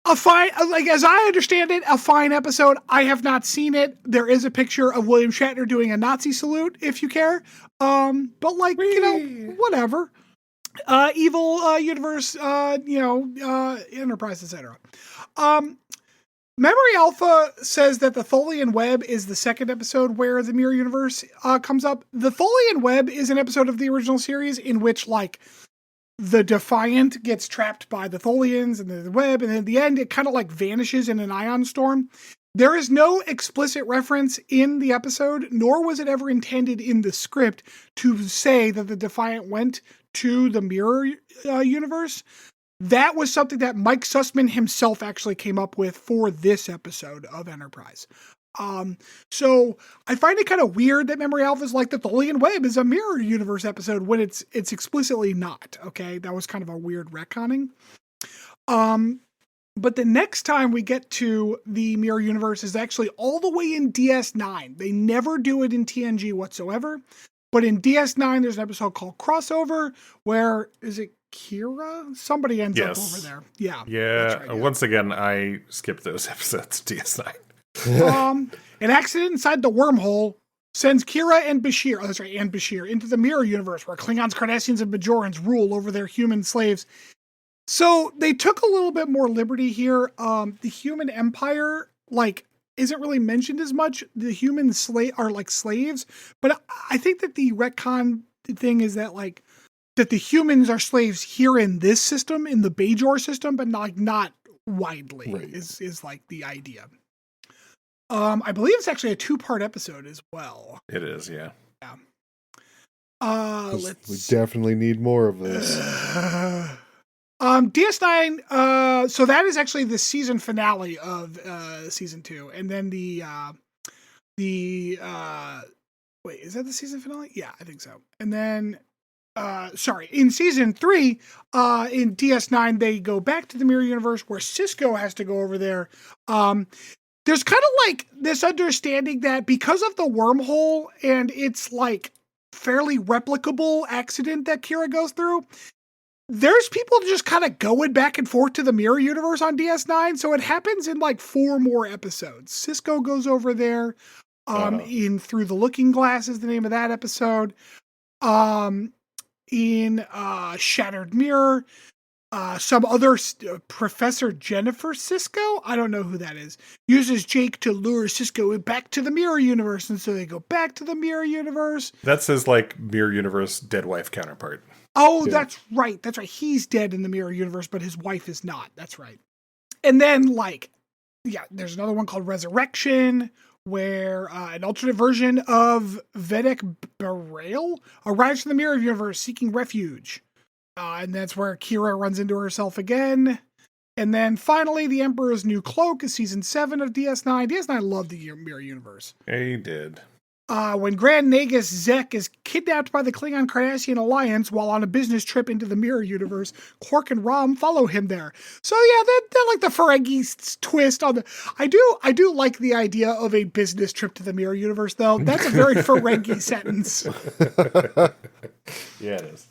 A fine, like as I understand it, a fine episode. I have not seen it. There is a picture of William Shatner doing a Nazi salute, if you care. But like, whatever. Evil universe, Enterprise, etc. Memory Alpha says that the Tholian Web is the second episode where the mirror universe comes up. The Tholian Web is an episode of the original series in which, like, the Defiant gets trapped by the Tholians and the web, and at the end, it kind of, like, vanishes in an ion storm. There is no explicit reference in the episode, nor was it ever intended in the script to say that the Defiant went to the mirror universe. That was something that Mike Sussman himself actually came up with for this episode of Enterprise. So I find it kind of weird that Memory Alpha is like the Tholian Web is a mirror universe episode when it's explicitly not. Okay, that was kind of a weird retconning. But the next time we get to the mirror universe is actually all the way in DS9. They never do it in TNG whatsoever. But in DS9, there's an episode called Crossover where, is it Kira? Somebody ends up over there. Yeah.
Yeah.
Right, yeah.
Once again, I skipped those episodes of DS9.
An accident inside the wormhole sends Kira and Bashir, and Bashir, into the mirror universe where Klingons, Cardassians, and Bajorans rule over their human slaves. So they took a little bit more liberty here. The human empire, isn't really mentioned as much. The humans are like slaves, but I think that the retcon thing is that that the humans are slaves here in this system, in the Bajor system, but not widely. Right. Is like the idea. I believe it's actually a 2-part episode as well.
It is, yeah.
Yeah.
We definitely need more of this.
DS9, so that is actually the season finale of season 2, and then wait, is that the season finale? Yeah, I think so. And then in season 3, in DS9, they go back to the mirror universe where Cisco has to go over there. There's kind of this understanding that because of the wormhole and its fairly replicable accident that Kira goes through, there's people just kind of going back and forth to the mirror universe on DS9. So it happens in 4 more episodes. Cisco goes over there, in Through the Looking Glass is the name of that episode. In Shattered Mirror, some other Professor Jennifer Cisco, I don't know who that is, uses Jake to lure Cisco back to the mirror universe. And so they go back to the mirror universe.
That's his mirror universe dead wife counterpart.
Oh, yeah. That's right. That's right. He's dead in the mirror universe, but his wife is not. That's right. And then there's another one called Resurrection, where an alternate version of Vedek Bareil arrives from the Mirror Universe seeking refuge. And that's where Kira runs into herself again. And then finally, The Emperor's New Cloak is season 7 of DS9. DS9 loved the Mirror Universe.
He did.
When Grand Nagus Zek is kidnapped by the Klingon Cardassian Alliance while on a business trip into the Mirror Universe, Quark and Rom follow him there. So yeah, they're like the Ferengi twist on the. I do like the idea of a business trip to the Mirror Universe, though. That's a very Ferengi sentence.
Yeah, it is.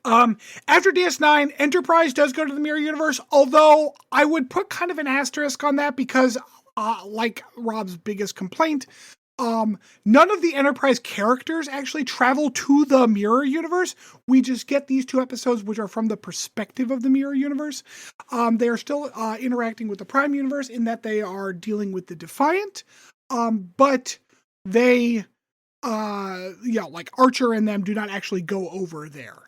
After DS9, Enterprise does go to the Mirror Universe, although I would put kind of an asterisk on that because, like Rob's biggest complaint, none of the Enterprise characters actually travel to the Mirror Universe. We just get these 2 episodes, which are from the perspective of the Mirror Universe. They are still interacting with the Prime Universe in that they are dealing with the Defiant, but they, like Archer and them do not actually go over there.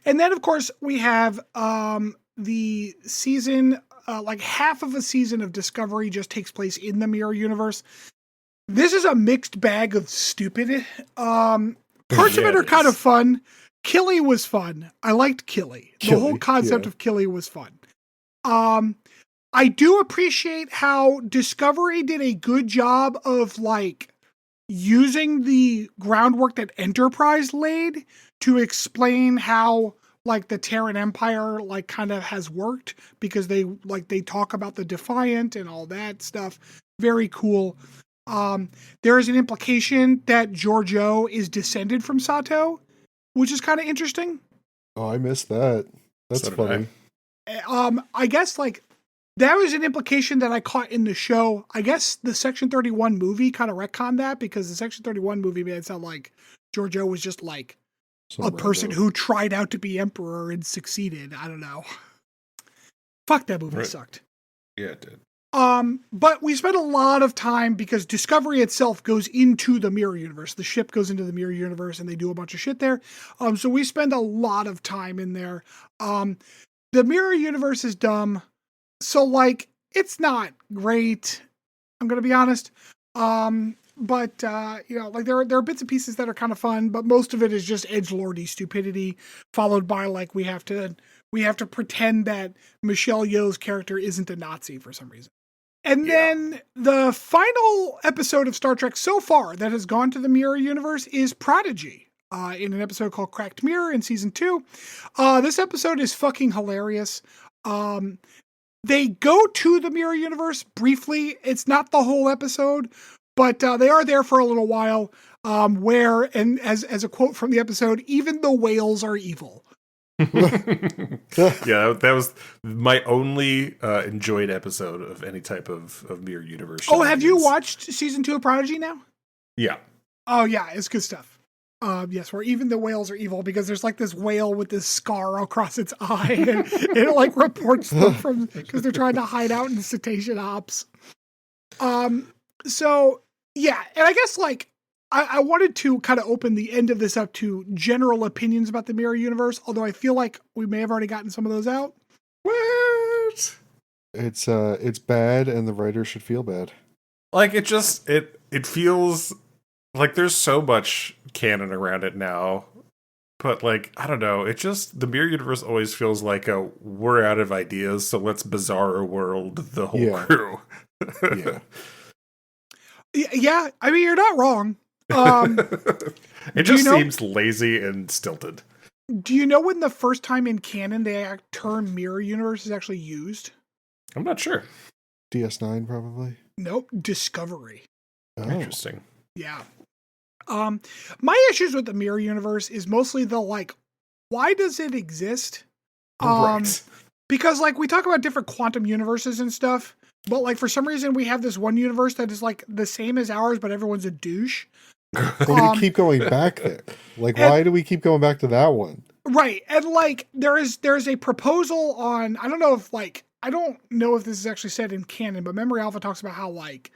And then, of course, we have the season, like half of a season of Discovery just takes place in the Mirror Universe. This is a mixed bag of stupid. Parts of it are kind of fun. Killy was fun. I liked Killy. The whole concept of Killy was fun. I do appreciate how Discovery did a good job of like using the groundwork that Enterprise laid to explain how like the Terran Empire like kind of has worked, because they talk about the Defiant and all that stuff. Very cool. There is an implication that Giorgio is descended from Sato, which is kind of interesting.
Oh, I missed that. That's funny.
I guess like that was an implication that I caught in the show. I guess the Section 31 movie kind of retconned that, because the Section 31 movie made it sound like Giorgio was just like a person who tried out to be emperor and succeeded. I don't know. Fuck, that movie sucked.
Yeah, it did.
But we spent a lot of time, because Discovery itself goes into the Mirror Universe. The ship goes into the Mirror Universe and they do a bunch of shit there. So we spend a lot of time in there. The Mirror Universe is dumb. So like, it's not great. I'm going to be honest. But like there are bits and pieces that are kind of fun, but most of it is just edgelordy stupidity, followed by like, we have to pretend that Michelle Yeoh's character isn't a Nazi for some reason. And then the final episode of Star Trek so far that has gone to the Mirror Universe is Prodigy, in an episode called Cracked Mirror in season 2. This episode is fucking hilarious. They go to the Mirror Universe briefly. It's not the whole episode, but they are there for a little while, where, and as a quote from the episode, even the whales are evil.
Yeah, that was my only enjoyed episode of any type of Mirror Universe.
Oh, have you watched season 2 of Prodigy now?
Yeah.
Oh yeah, it's good stuff. Yes, where even the whales are evil, because there's like this whale with this scar across its eye, and it like reports them from, because they're trying to hide out in cetacean ops. So yeah, and I guess like I wanted to kind of open the end of this up to general opinions about the Mirror Universe, although I feel like we may have already gotten some of those out.
What?
It's bad, and the writer should feel bad.
Like it feels like there's so much canon around it now, but like I don't know, it just, the Mirror Universe always feels like we're out of ideas, so let's bizarre world the whole crew.
Yeah, I mean, you're not wrong.
It just seems lazy and stilted.
Do you know when the first time in canon the term Mirror Universe is actually used?
I'm not sure.
DS9 probably.
Nope, Discovery.
Oh.
Interesting.
Yeah. My issues with the Mirror Universe is mostly the like, why does it exist?
Right.
Because like we talk about different quantum universes and stuff, but like for some reason we have this one universe that is like the same as ours, but everyone's a douche.
Well, we keep going back there. Like, why do we keep going back to that one?
Right. And like there's a proposal on, I don't know if this is actually said in canon, but Memory Alpha talks about how like,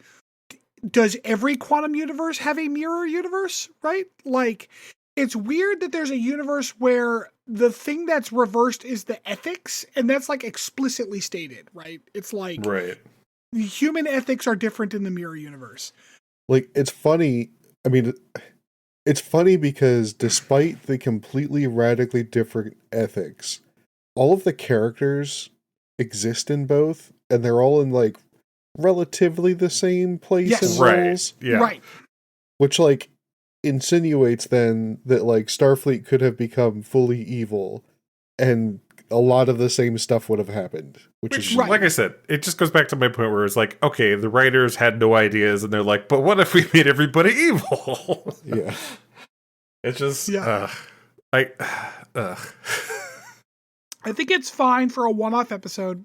does every quantum universe have a mirror universe, right? Like, it's weird that there's a universe where the thing that's reversed is the ethics, and that's like explicitly stated, right? It's like,
right.
human ethics are different in the mirror universe.
Like, it's funny. I mean, it's funny because despite the completely radically different ethics, all of the characters exist in both, and they're all in like relatively the same place
Yes.
and
Right.
roles.
Yeah.
Right.
Which like insinuates then that like Starfleet could have become fully evil and a lot of the same stuff would have happened. Which is
Right.
Like I said, it just goes back to my point where it's like, okay, the writers had no ideas and they're like, but what if we made everybody evil?
yeah.
It's just
Yeah.
I
I think it's fine for a one-off episode.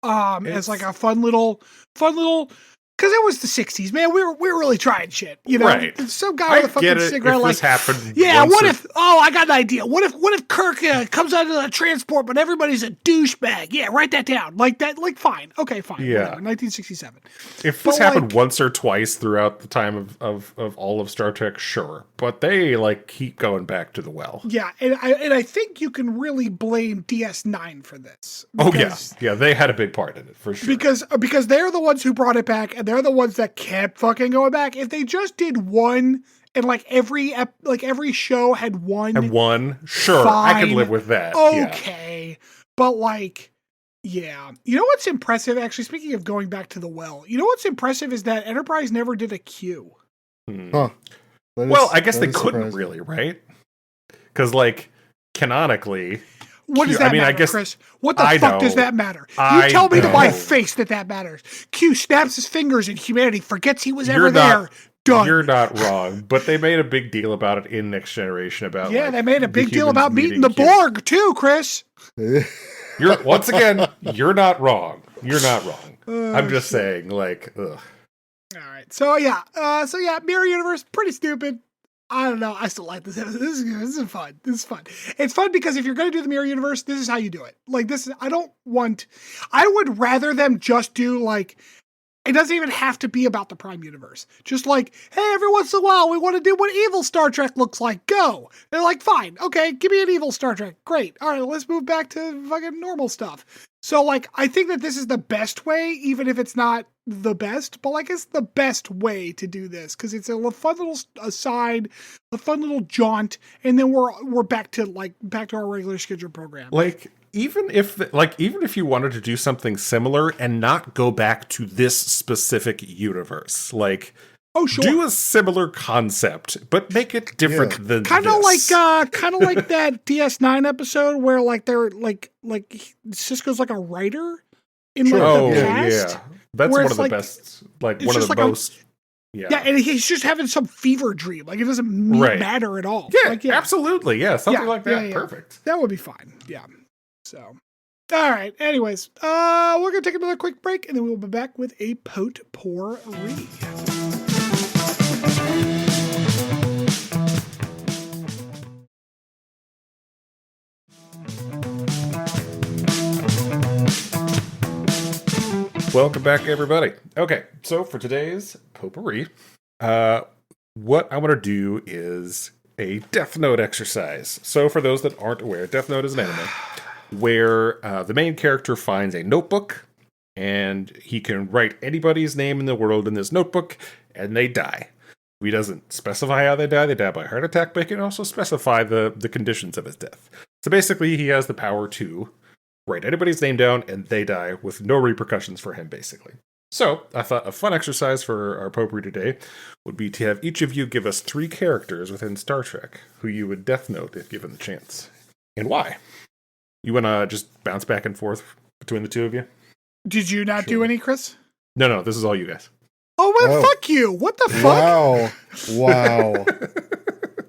As
It's-
like a fun little, because it was the '60s, man. We're really trying shit, you know.
Right.
Some guy
I
with a fucking
get it
cigarette,
if
like,
this happened.
yeah.
once
What
or-
if? Oh, I got an idea. What if Kirk comes out of the transport, but everybody's a douchebag? Yeah, write that down. Like that. Like fine. Okay, fine.
Yeah.
Whatever, 1967.
If
But,
this happened
like-
once or twice throughout the time of all of Star Trek, sure. But they like keep going back to the well.
Yeah, and I think you can really blame DS9 for this.
Oh
because-
yeah. Yeah, they had a big part in it for sure.
Because they're the ones who brought it back, and they're the ones that kept fucking going back. If they just did one, and like every show had one,
and one, sure, I could
Fine.
live with that. Yeah.
okay, but like, yeah, you know what's impressive? Actually, speaking of going back to the well, you know what's impressive is that Enterprise never did a Q.
Hmm.
Huh. That
Well,
is-
I guess
that
they
is
couldn't
surprising.
really, right? Because like canonically,
What does
Q- I
that
mean, I
matter,
guess-
Chris? What the
I
fuck does
know.
that matter? You
I
tell me to my
know.
face that matters. Q snaps his fingers and humanity forgets he was ever
You're not-
there. Done.
you're not wrong. But they made a big deal about it in Next Generation about
Yeah,
like,
they made a
the
big deal
humans
about meeting the
Q.
Borg too, Chris.
You're once again, you're not wrong. You're not wrong.
Oh,
I'm just
shit.
saying, like, ugh.
All right. So yeah, Mirror Universe, pretty stupid. I don't know. I still like this. This is fun. This is fun. It's fun because if you're going to do the Mirror Universe, this is how you do it. Like this is, I would rather them just do like, it doesn't even have to be about the Prime Universe. Just like, hey, every once in a while, we want to do what evil Star Trek looks like. Go. They're like, fine. Okay, give me an evil Star Trek. Great. All right, let's move back to fucking normal stuff. So, like, I think that this is the best way, even if it's not the best, but, like, it's the best way to do this because it's a fun little aside, a fun little jaunt, and then we're back to our regular scheduled program.
Like even if you wanted to do something similar and not go back to this specific universe, like
Oh, sure.
do a similar concept, but make it different than
Kind of
this.
like that DS9 episode where like they're like Cisco's like a writer in like
oh
the past.
yeah, that's
where
one
it's
of the
like-
best. Like
it's
one of
just
the
like a-
most. Yeah.
Yeah, and he's just having some fever dream. Like it doesn't
Right.
matter at all.
Yeah,
Like,
absolutely. Yeah, something
Yeah,
like that.
yeah.
Perfect.
That would be fine. Yeah. So, all right. Anyways, we're gonna take another quick break, and then we'll be back with a potpourri.
Welcome back, everybody. Okay, so for today's potpourri, what I want to do is a Death Note exercise. So for those that aren't aware, Death Note is an anime where the main character finds a notebook and he can write anybody's name in the world in this notebook and they die. He doesn't specify how they die. They die by heart attack, but he can also specify the conditions of his death. So basically, he has the power to write anybody's name down and they die with no repercussions for him, basically. So I thought a fun exercise for our potpourri today would be to have each of you give us 3 characters within Star Trek who you would Death Note if given the chance. And why? You want to just bounce back and forth between the two of you?
Did you not do
Sure.
any, Chris?
No, this is all you guys.
Oh, well,
Oh.
fuck you. What the fuck?
Wow.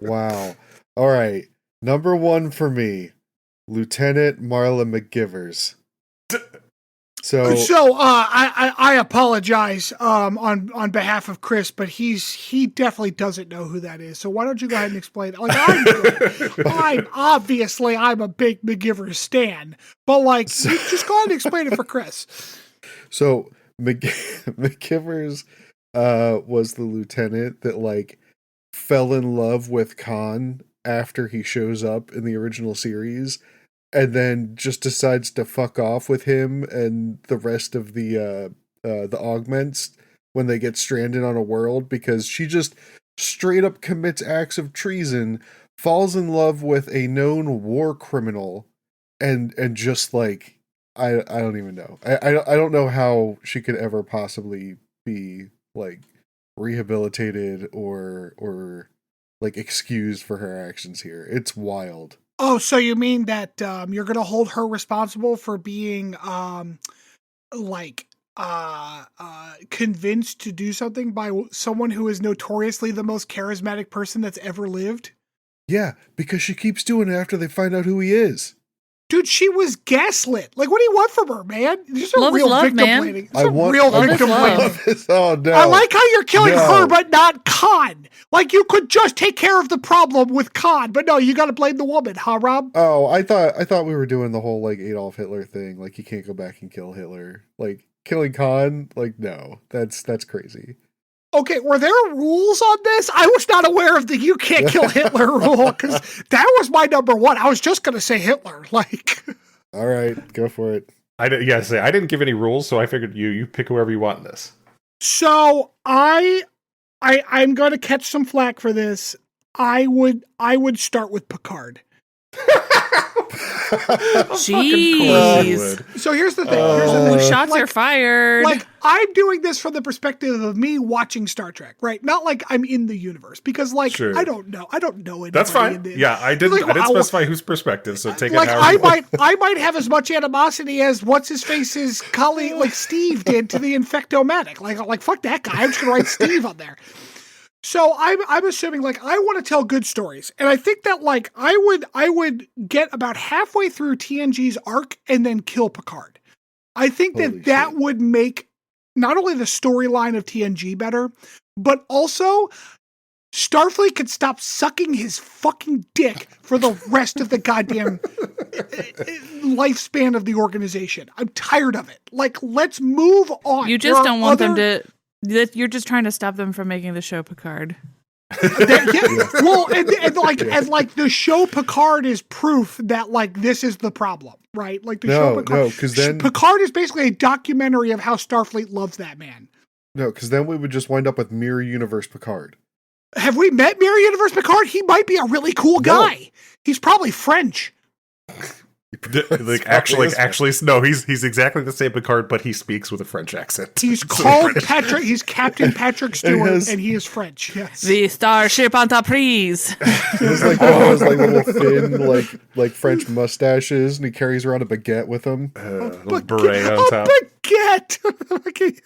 Wow. All right. Number 1 for me, Lieutenant Marla McGivers. So
I apologize on behalf of Chris, but he definitely doesn't know who that is. So why don't you go ahead and explain it? Like I'm a big McGivers stan, but like you just go ahead and explain it for Chris.
So McGivers was the lieutenant that like fell in love with Khan after he shows up in the original series, and then just decides to fuck off with him and the rest of the the augments when they get stranded on a world, because she just straight up commits acts of treason, falls in love with a known war criminal, and just like I don't even know. I don't know how she could ever possibly be like rehabilitated or like excused for her actions here. It's wild.
Oh, so you mean that you're going to hold her responsible for being convinced to do something by someone who is notoriously the most charismatic person that's ever lived?
Yeah, because she keeps doing it after they find out who he is.
Dude, she was gaslit. Like, what do you want from her, man? This is
Love is
real
love,
victim
man.
blaming.
I want
real
love is
victim
love.
blaming.
Oh no!
I like how you're killing
No.
her, but not Khan. Like, you could just take care of the problem with Khan, but no, you got to blame the woman, huh, Rob?
Oh, I thought we were doing the whole like Adolf Hitler thing. Like, you can't go back and kill Hitler. Like, killing Khan. Like, no, that's crazy.
Okay, were there rules on this? I was not aware of the "you can't kill Hitler" rule, because that was my number one. I was just going to say Hitler. Like,
All right, go for it.
I didn't give any rules, so I figured you pick whoever you want in this.
so I'm going to catch some flack for this. I would start with Picard.
Jeez.
So here's the thing. Here's the thing.
Shots are fired.
Like, I'm doing this from the perspective of me watching Star Trek, right? Not like I'm in the universe, because like
Sure.
I don't know anybody.
That's fine.
in the-
Yeah, I didn't
Like,
specify whose perspective, so take
like
it how you want.
I might have as much animosity as what's his face's colleague, like Steve did to the Infectomatic. Like fuck that guy. I'm just gonna write Steve on there. So I'm assuming like I want to tell good stories, and I think that like I would get about halfway through TNG's arc and then kill Picard. I think
Holy
that
shit.
would make not only the storyline of TNG better, but also Starfleet could stop sucking his fucking dick for the rest of the goddamn lifespan of the organization. I'm tired of it. Like, let's move on.
you just don't want them to. You're just trying to stop them from making the show Picard.
Well, and the show Picard is proof that like this is the problem, right? Like the show Picard.
because then
Picard is basically a documentary of how Starfleet loves that man.
we would just wind up with Mirror Universe Picard.
Have we met Mirror Universe Picard? He might be a really cool guy. He's probably French.
Actually, no. He's exactly the same Picard, but he speaks with a French accent.
He's called Patrick. He's Captain Patrick Stewart, and he is French. Yes.
The Starship Enterprise.
He has like one of those like little thin like French mustaches, and he carries around a baguette with him.
Little beret on top.
Baguette.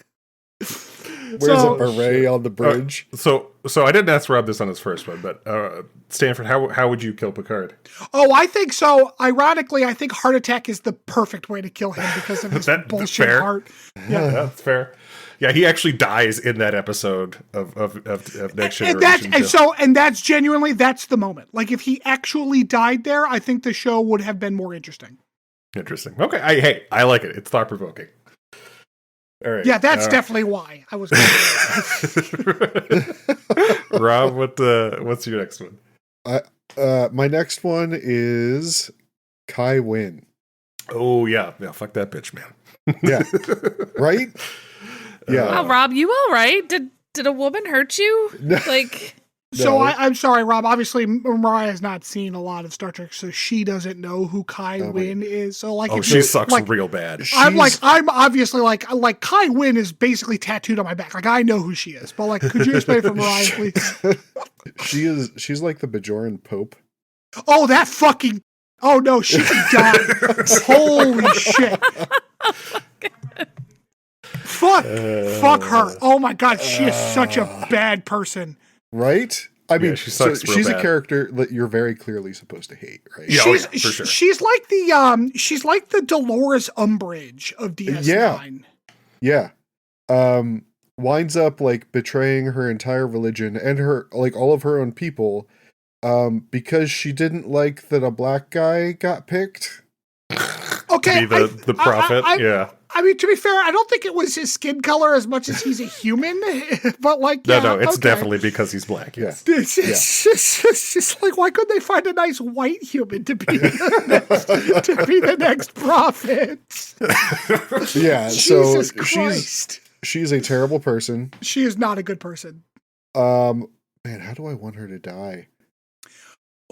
Wears a beret on the bridge.
So I didn't ask Rob this on his first one, but Stanford, how would you kill Picard?
Oh, I think so. Ironically, I think heart attack is the perfect way to kill him because of his bullshit
fair.
heart.
Yeah, that's fair. Yeah, he actually dies in that episode of Next Generation.
And that's genuinely that's the moment. Like if he actually died there, I think the show would have been more interesting.
Interesting. Okay, I like it. It's thought provoking. All right.
Yeah, that's definitely why I was.
Rob, what's your next one?
My next one is Kai Wynn.
Oh yeah, fuck that bitch, man.
Yeah, right. Yeah.
Oh, Rob, you all right? Did a woman hurt you? Like.
So I'm sorry, Rob. Obviously, Mariah has not seen a lot of Star Trek, so she doesn't know who Kai Wynn is. So like, if
she sucks
like,
real bad.
I'm obviously like Kai Wynn is basically tattooed on my back. Like I know who she is, but like, could you explain it for Mariah, please?
She's like the Bajoran Pope.
Oh, that fucking. Oh no, she can die. Holy shit. Fuck her. Oh my god, she is such a bad person.
Right? I mean,
she sucks real
she's
bad.
A character that you're very clearly supposed to hate, right?
Yeah,
She's,
for sure.
She's like the Dolores Umbridge of DS9.
Yeah. Winds up like betraying her entire religion and her like all of her own people, because she didn't like that a black guy got picked.
Okay,
to be the prophet. Yeah.
I mean, to be fair, I don't think it was his skin color as much as he's a human. But like,
No, it's definitely because he's black.
Yeah.
It's just like, why couldn't they find a nice white human to be the next prophet?
Yeah,
Jesus
so
Christ.
She's a terrible person.
She is not a good person.
Man, how do I want her to die?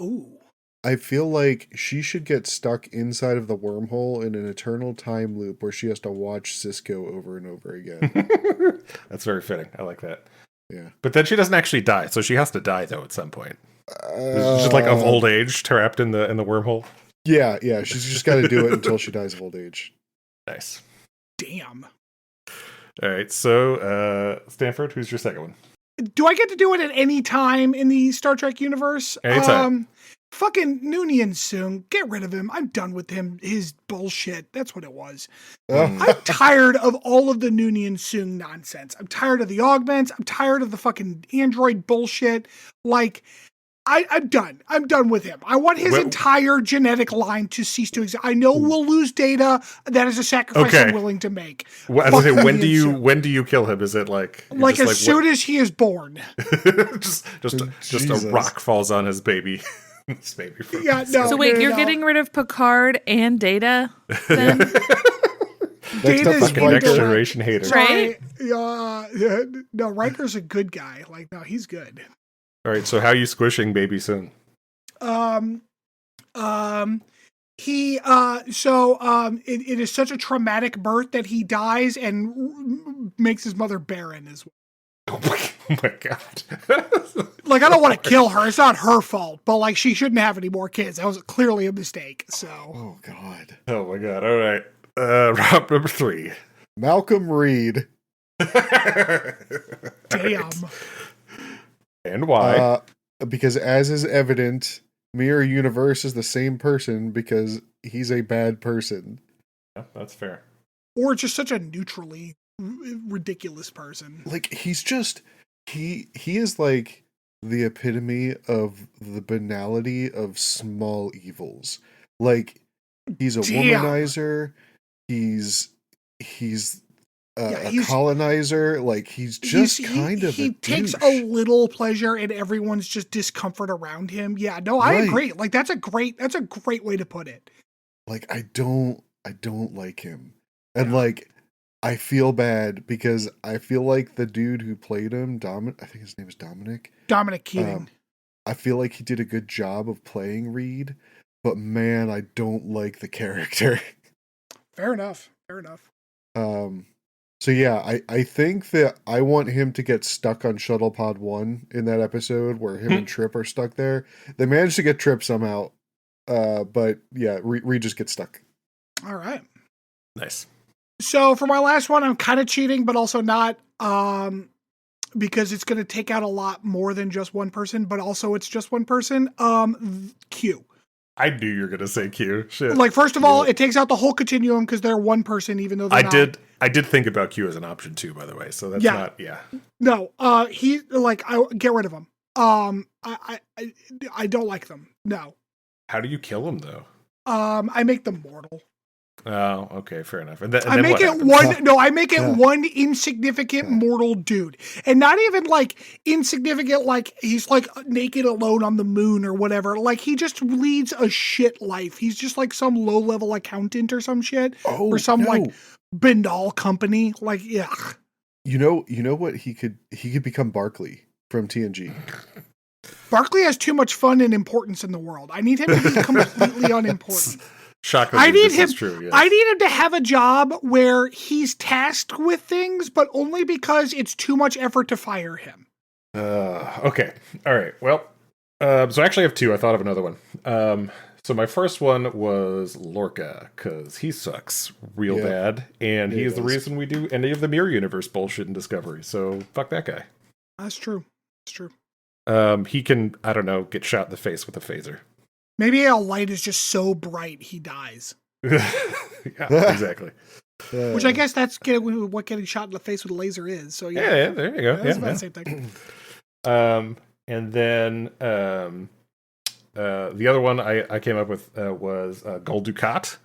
Ooh.
I feel like she should get stuck inside of the wormhole in an eternal time loop where she has to watch Cisco over and over again.
That's very fitting. I like that.
Yeah.
But then she doesn't actually die, so she has to die though at some point. It's just like of old age, trapped in the wormhole.
Yeah. She's just got to do it until she dies of old age.
Nice.
Damn.
All right, so Stanford, who's your second one?
Do I get to do it at any time in the Star Trek universe?
Anytime.
Fucking Noonien Soong. Get rid of him. I'm done with him. His bullshit. That's what it was. I'm tired of all of the Noonien Soong nonsense. I'm tired of the augments. I'm tired of the fucking android bullshit. Like, I'm done. I'm done with him. I want his entire genetic line to cease to exist. I know we'll lose data. That is a sacrifice I'm willing to make.
When do you kill him? Is it like
as soon as he is born?
just a rock falls on his baby. His baby.
So wait, you're getting rid of Picard and Data then?
Data's
next generation hater,
right? No, Riker's a good guy. Like, no, he's good.
All right, so how are you squishing Baby Soong?
It is such a traumatic birth that he dies and makes his mother barren as well.
Oh my god.
Like, I don't want to kill her. It's not her fault, but like, she shouldn't have any more kids. That was clearly a mistake. So.
Oh god.
Oh my god. All right. Rob number 3.
Malcolm Reed.
Damn.
And why?
Because as is evident, Mirror Universe is the same person because he's a bad person.
Yeah, that's fair.
Or just such a neutrally ridiculous person.
Like, he's just he is like the epitome of the banality of small evils. Like, he's a womanizer, he's a colonizer. Like, he's just he
takes a little pleasure in everyone's just discomfort around him. Yeah, no, I agree. Like, that's a great way to put it.
Like, I don't like him. And like, I feel bad because I feel like the dude who played him, I think his name is Dominic
Keating.
I feel like he did a good job of playing Reed, but man, I don't like the character.
Fair enough.
So yeah, I think that I want him to get stuck on Shuttle Pod 1 in that episode where him and Trip are stuck there. They managed to get Trip somehow, but yeah, Reed just gets stuck.
All right.
Nice.
So for my last one, I'm kind of cheating, but also not, because it's going to take out a lot more than just one person, but also it's just one person. Q.
I knew you were going to say Q. Shit.
Like, first of all, it takes out the whole continuum because they're one person, even though they're not.
I did think about Q as an option too, by the way. So that's not.
No, I get rid of them. I don't like them. No.
How do you kill them though?
I make them mortal.
Oh, okay, fair enough.
I make it one insignificant mortal dude, and not even like insignificant, like he's like naked alone on the moon or whatever. Like, he just leads a shit life. He's just like some low level accountant or some shit, or some like banal company. Like, yeah.
You know what he could become Barclay from TNG.
Barclay has too much fun and importance in the world. I need him to be completely unimportant.
Shockingly,
I need him.
True, yes.
I need him to have a job where he's tasked with things, but only because it's too much effort to fire him.
Okay. All right. Well, so I actually have 2. I thought of another one. So my first one was Lorca, because he sucks real bad, and he is the reason we do any of the Mirror Universe bullshit in Discovery. So fuck that guy.
That's true. It's true.
He can, I don't know, get shot in the face with a phaser.
Maybe a light is just so bright he dies.
Yeah, exactly.
Which I guess that's what getting shot in the face with a laser is. So
yeah, there you go.
That's about the same thing.
And then the other one I came up with was Gul Dukat.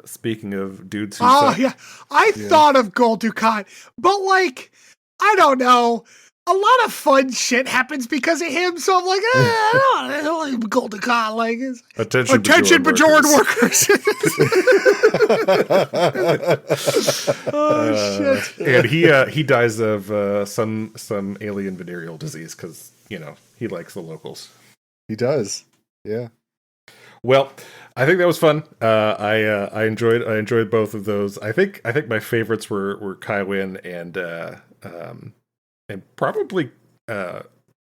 Speaking of dudes who suck.
Yeah. I thought of Gul Dukat, but like, I don't know. a lot of fun shit happens because of him. So I'm like, I don't even go to con. Like,
Attention
Bajoran workers. Shit.
And he dies of some alien venereal disease because he likes the locals.
He does. Yeah.
Well, I think that was fun. I enjoyed both of those. I think my favorites were Kywin and probably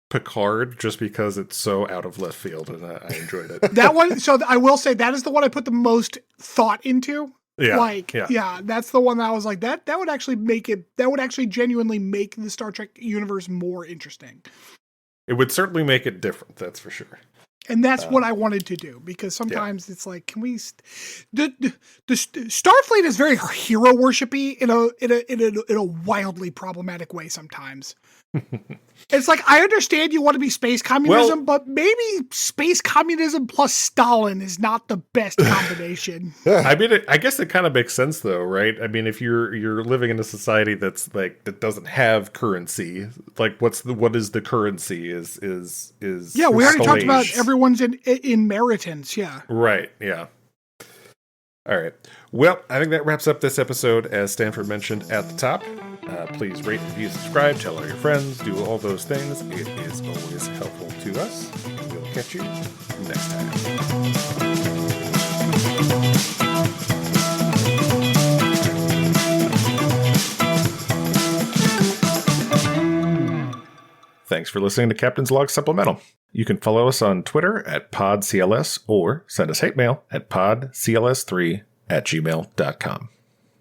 Picard, just because it's so out of left field, and I enjoyed it.
That one. So I will say that is the one I put the most thought into.
Yeah.
That's the one that I was like, that would actually make it. That would actually genuinely make the Star Trek universe more interesting.
It would certainly make it different. That's for sure.
And that's what I wanted to do, because sometimes it's like, can we? The Starfleet is very hero worshipy in a wildly problematic way sometimes. It's like, I understand you want to be space communism, but maybe space communism plus Stalin is not the best combination.
I mean, I guess it kind of makes sense, though, right? I mean, if you're living in a society that's like that doesn't have currency, like what is the currency? Is
yeah? We already talked about
age.
Everyone's in inheritance. Yeah,
Right. Yeah. All right. Well, I think that wraps up this episode. As Stanford mentioned at the top, please rate, review, subscribe, tell all your friends, do all those things. It is always helpful to us. We'll catch you next time. Thanks for listening to Captain's Log Supplemental. You can follow us on Twitter at PodCLS or send us hate mail at podcls3@gmail.com.